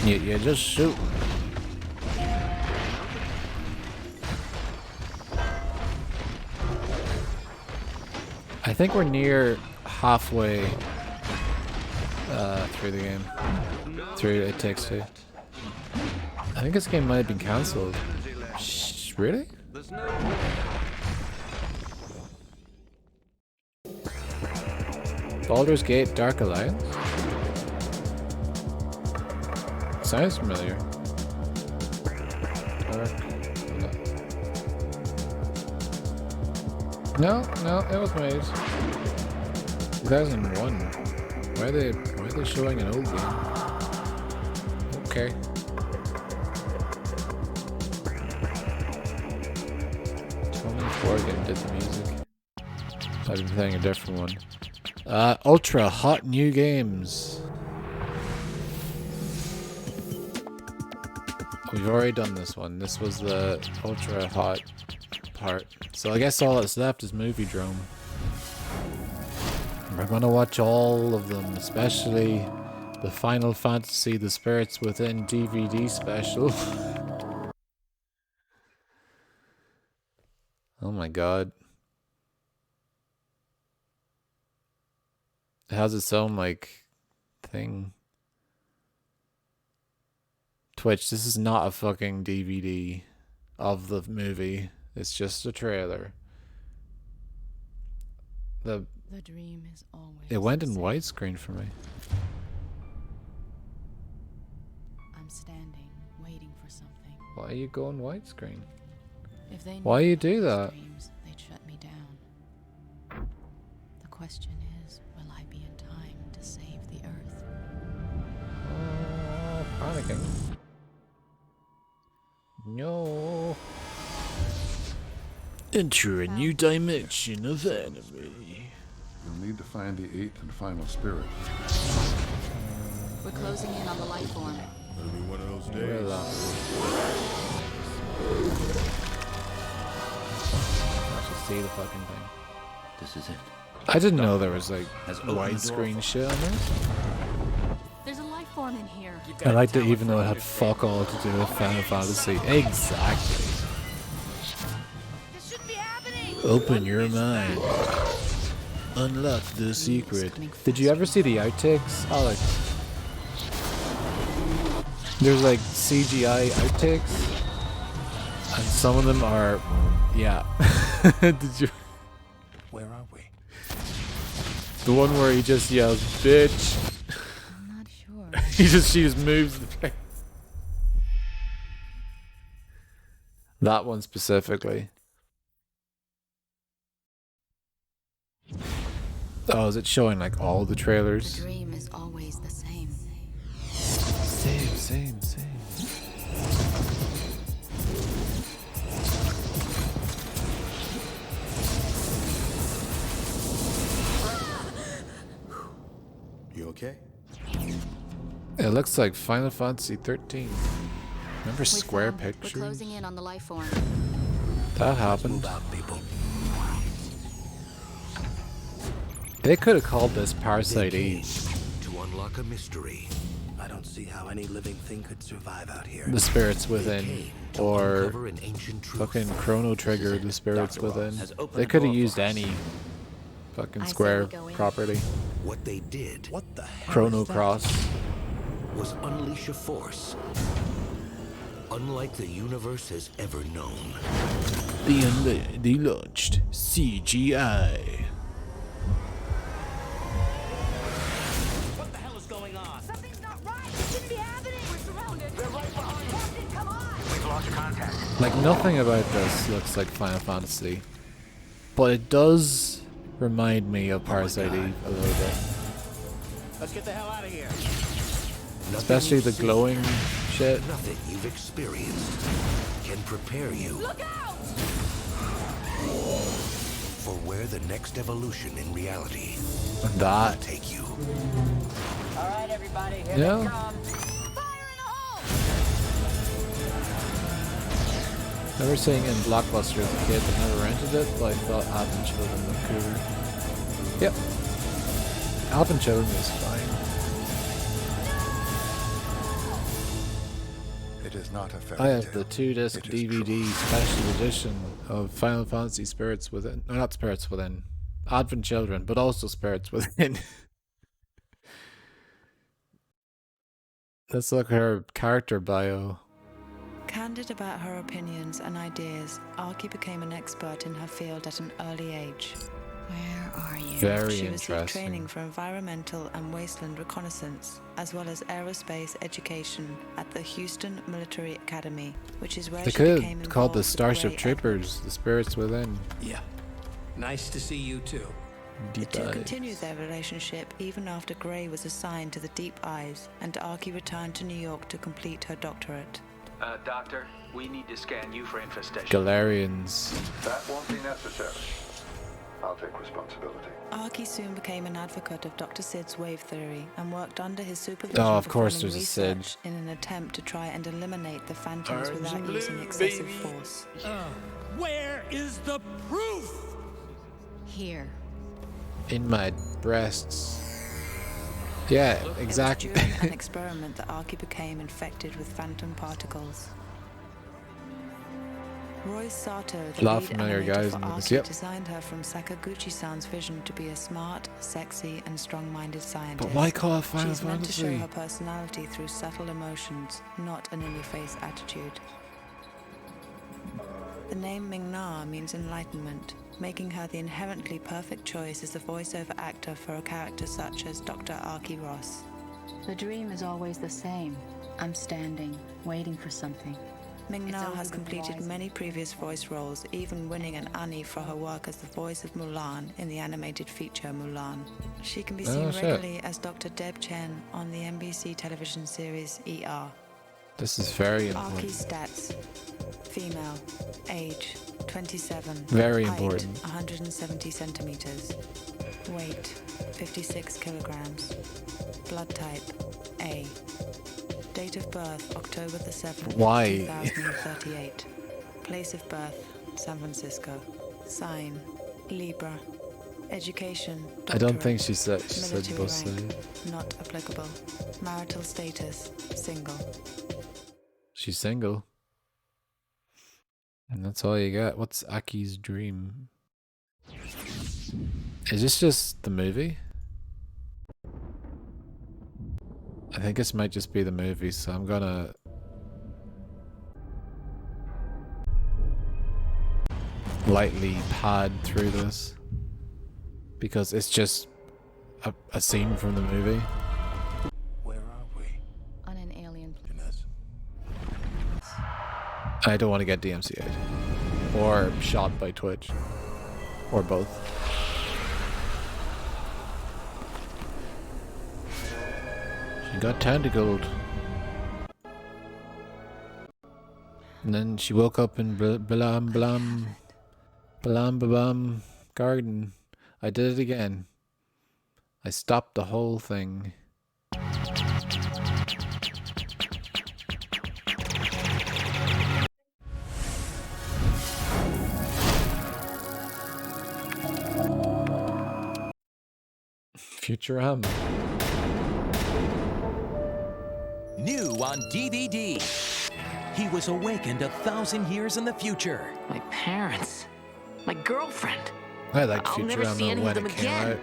You just shoot. I think we're near halfway through the game. Through It Takes Two. I think this game might have been cancelled. Really? Baldur's Gate Dark Alliance? Sounds familiar. No, it was made 2001. Why are they showing an old game? Okay. Tony Corrigan did the music. I've been playing a different one. Ultra Hot New Games. We've already done this one. This was the Ultra Hot part. So I guess all that's left is Movie Drome. We're gonna watch all of them, especially the Final Fantasy The Spirits Within DVD special. Oh my god. It has its own like thing. Twitch, this is not a fucking DVD of the movie. It's just a trailer. The dream is always. It went in widescreen for me. I'm standing, waiting for something. Why are you going widescreen? If they why you do that? Dreams, they'd shut me down. The question is, will I be in time to save the Earth? Oh, panicking. No. Enter a new dimension of anime. You'll need to find the 8th and final spirit. We're closing in on the life form. It'll be one of those days. I should see the fucking thing. This is it. I didn't know there was like widescreen shit on this. There's a life form in here. I liked it even though it had fuck all to do with Final Fantasy. Exactly. Open your mind. Unlock the secret. Did you ever see the outtakes, Alex? There's like CGI outtakes, and some of them are, yeah. Did you? Where are we? The one where he just yells, "Bitch." I'm not sure. she just moves the thing. That one specifically. Oh, is it showing like all the trailers? The dream is always the same. Same. You okay? It looks like Final Fantasy 13. Remember Square Pictures? We're closing in on the life form. That happened. Move out, people. They could have called this Parasite Eve. To unlock a mystery. I don't see how any living thing could survive out here. The Spirits Within, or fucking Chrono Trigger, The Spirits Within. They could have used any fucking Square property. What they did, Chrono Cross. was unleash a force unlike the universe has ever known. They launched CGI. What the hell is going on? Something's not right. It shouldn't be happening. We're surrounded. They're right behind us. Captain, come on. We've lost contact. Like, nothing about this looks like Final Fantasy, but it does remind me of Parasite Eve a little bit. Let's get the hell out of here. Especially the glowing shit. Nothing you've experienced can prepare you. Look out! For where the next evolution in reality That. will take you. All right, everybody, here Yeah. they come. Never seeing in Blockbuster as a kid, but never rented it, but I thought Advent Children looked cooler. Yep. Advent Children is fine. It is not a fairy I have tale. the 2-disc DVD special edition of Final Fantasy Spirits Within. No, not Spirits Within. Advent Children, but also Spirits Within. Let's look at her character bio. Candid about her opinions and ideas, Arky became an expert in her field at an early age. Where are you? Very She received interesting. training for environmental and wasteland reconnaissance, as well as aerospace education at the Houston Military Academy, which is where They she could became have called involved the with Starship Grey Troopers, the Spirits Within. Yeah. Nice to see you too. The Deep two Eyes. continued their relationship even after Grey was assigned to the Deep Eyes, and Arky returned to New York to complete her doctorate. Doctor, we need to scan you for infestation. Galarians. That won't be necessary. I'll take responsibility. Arky soon became an advocate of Dr. Sid's wave theory and worked under his supervision Oh, of course performing there's a Sid. research in an attempt to try and eliminate the phantoms without using excessive force. Where is the proof? Here. In my breasts. Yeah, It was exactly. during an experiment that Arky became infected with phantom particles. Roy Sato, the Lot of lead familiar animator guys for in this, Arky, yep. designed her from Sakaguchi-san's vision to be a smart, sexy, and strong-minded scientist. But why call it Final She's meant to show Fantasy? her personality through subtle emotions, not an in-your-face attitude. The name Ming-Na means enlightenment, making her the inherently perfect choice as a voiceover actor for a character such as Dr. Arky Ross. The dream is always the same. I'm standing, waiting for something. Ming-Na has completed many previous voice roles, even winning an Annie for her work as the voice of Mulan in the animated feature Mulan. She can be seen Oh, shit. regularly as Dr. Deb Chen on the NBC television series ER. This is very Arky important. stats. Female. Age 27. Very Height, important. 170 centimeters. Weight 56 kilograms. Blood type A. Date of birth October the 7th, Why? 2038. Place of birth San Francisco. Sign Libra. Education I don't doctorate. think she said Military both rank, sides. not applicable. Marital status single. She's single. And that's all you got. What's Aki's dream? Is this just the movie? I think this might just be the movie, so I'm gonna... lightly pad through this. Because it's just a scene from the movie. Where are we? On an alien planet. Inez. I don't want to get DMCA'd. Or shot by Twitch. Or both. She got tentacled. And then she woke up in Blam garden. I did it again. I stopped the whole thing. Futurama. New on DVD. He was awakened 1,000 years in the future. My parents. My girlfriend. I liked I'll never see Futurama any when of them it came again. out.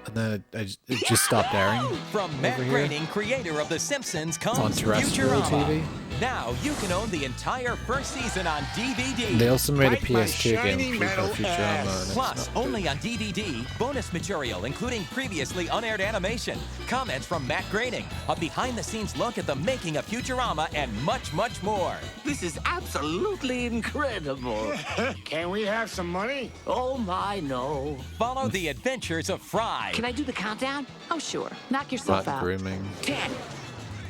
And then it just stopped airing. From Matt Groening, creator of The Simpsons, on comes terrestrial Futurama. TV. Now you can own the entire first season on DVD. They also made a Right, my PS2 shiny game for metal Futurama. ass. And it's Plus, not only on DVD, bonus material including previously unaired animation, comments from Matt Groening, a behind-the-scenes look at the making of Futurama, and much, much more. This is absolutely incredible. Can we have some money? Oh my, no. Follow the adventures of Fry. Can I do the countdown? Oh, sure. Knock yourself not out. grooming. 10,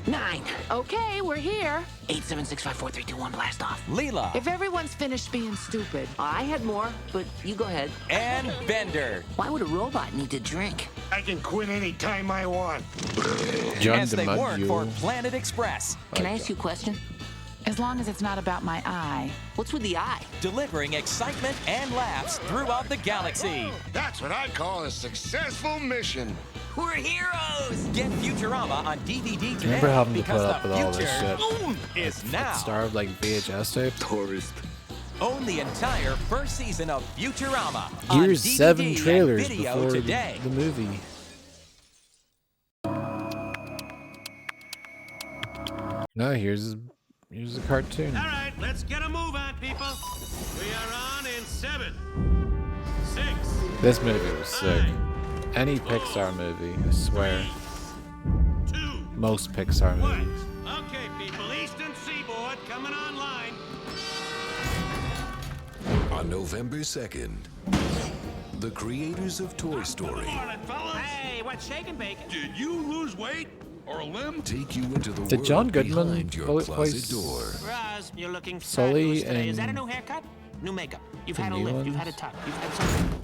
9. Okay, we're here. 8, 7, 6, 5, 4, 3, 2, 1, blast off. Leela. If everyone's finished being stupid. I had more, but you go ahead. And Bender. Why would a robot need to drink? I can quit any time I want. John As they work for DiMaggio. Planet Express. Can I ask you a question? As long as it's not about my eye. What's with the eye? Delivering excitement and laughs throughout the galaxy. That's what I call a successful mission. We're heroes! Get Futurama on DVD today. Remember having to put because up the with all this future shit. is now. Starved like VHS tapes. Tourist. Own the entire first season of Futurama. Here's on DVD 7 and trailers video before today. the movie. No, here's a cartoon. All right, let's get a move on, people. We are on in 7, 6. This movie was sick. Any Pixar movie, I swear. Most Pixar movies. Okay, people, Eastern Seaboard coming online. On November 2nd, the creators of Toy Story Hey, what's shaking, bacon? Did you lose weight or a limb? take you into the Did world John Goodman behind your voice closet door. Roz, you're looking Sully fabulous today. Is that a and new haircut? New makeup. You've the had a new lift. You've ones? had a tuck. You've had something.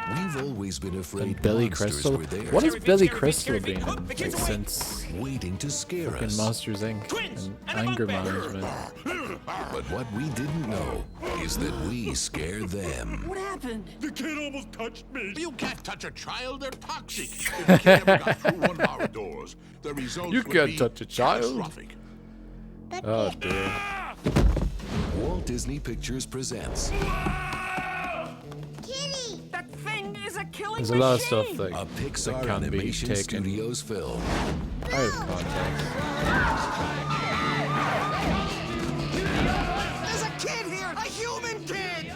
We've always been afraid And Billy monsters Crystal. were there, What has Billy Crystal been in, like, since waiting to scare fucking us. Monsters Inc. and anger management? But what we didn't know is that we scare them. What happened? The kid almost touched me. You can't touch a child. They're toxic. If the kid ever got through one of our doors, the results You would can't be touch a child. catastrophic. Oh dear. Walt Disney Pictures presents That thing is a killing There's a lot of stuff a that Pixar can be Animation taken Studios film. out of context. There's a kid here, a human kid.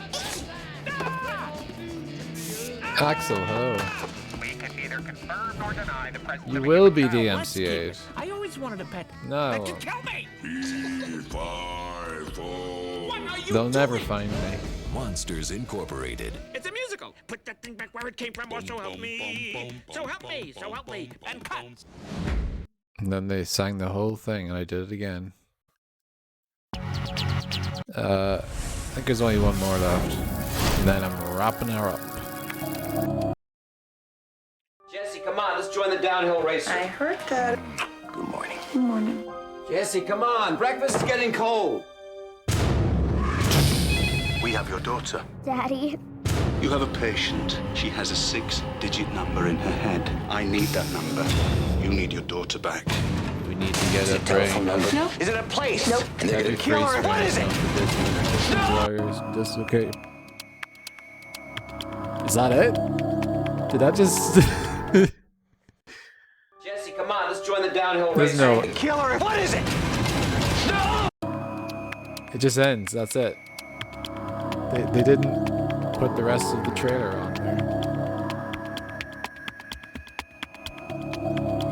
Axel, hello. We can neither confirm nor deny the presence You of a will be human DMCA'd. I always wanted a pet. No. That could kill me. What are you They'll never doing? find me. Monsters Incorporated. It's a musical. Put that thing back where it came from, or so help me. So help me. So help me. And cut. And then they sang the whole thing, and I did it again. I think there's only one more left. And then I'm wrapping her up. Jesse, come on, let's join the downhill racer. I heard that. Good morning. Good morning. Jesse, come on, breakfast is getting cold. We have your daughter. Daddy. You have a patient. She has a 6-digit number in her head. I need that number. You need your daughter back. We need to get a brain. Nope. Is it a place? Nope. And they're gonna kill her. What is it? Dislocate. Is that it? Did that just... Jesse, come on, let's join the downhill There's racer. no... Kill her. What is it? No! It just ends. That's it. They didn't put the rest of the trailer on there.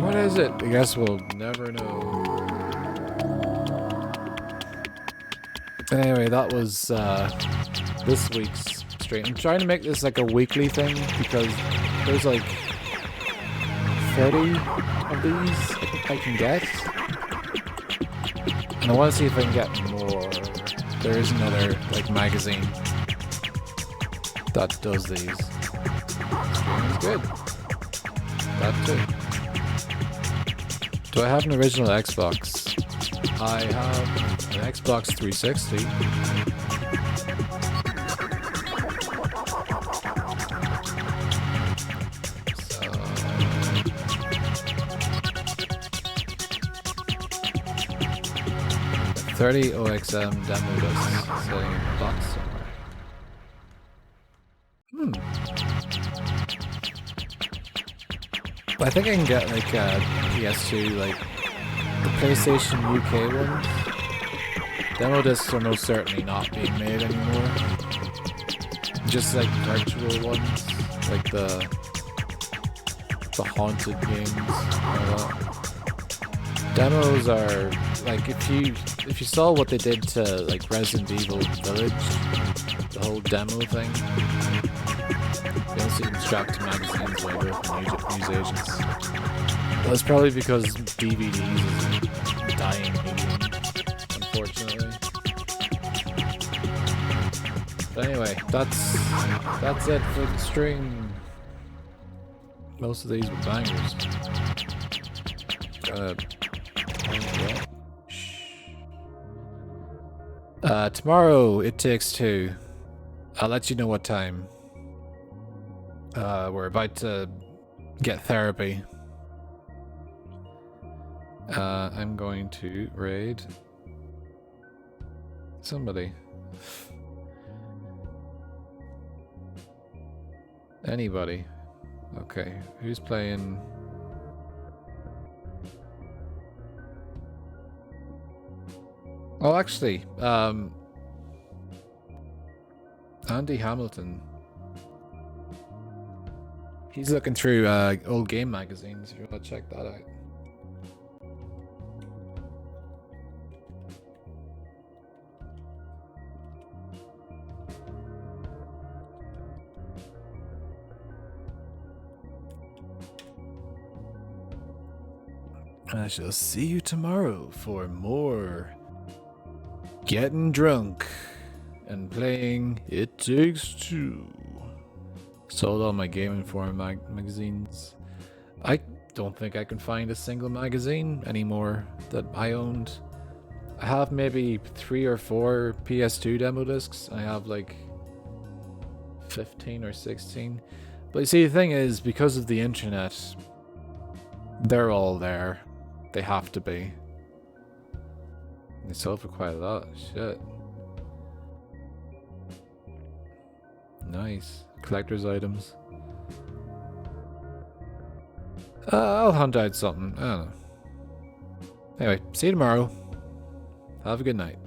What is it? I guess we'll never know. Anyway, that was this week's stream. I'm trying to make this like a weekly thing because there's like 30 of these I can get. And I want to see if I can get more. There is another like magazine that does these. Stream is good. That too. Do I have an original Xbox? I have an Xbox 360. So 30 OXM demo discs sitting in a box somewhere. I think I can get like a PS2, like the PlayStation UK ones. Demo discs are most certainly not being made anymore. Just like virtual ones, like the haunted games and all that. Demos are like if you saw what they did to like Resident Evil Village, the whole demo thing. You don't see them strapped to magazines by both newsagents. That's probably because DVDs is a dying medium, unfortunately. But anyway, that's it for the stream. Most of these were bangers. Tomorrow, It Takes Two. I'll let you know what time. We're about to get therapy. I'm going to raid somebody. Anybody. Okay, who's playing? Oh, actually, Andy Hamilton. He's looking through old game magazines. If you want to check that out. I shall see you tomorrow for more getting drunk and playing It Takes Two. Sold all my Game Informer magazines. I don't think I can find a single magazine anymore that I owned. I have maybe 3 or 4 PS2 demo discs. I have like 15 or 16. But you see, the thing is, because of the internet, they're all there. They have to be. They sell for quite a lot. Shit. Nice. Collector's items. I'll hunt out something. I don't know. Anyway, see you tomorrow. Have a good night.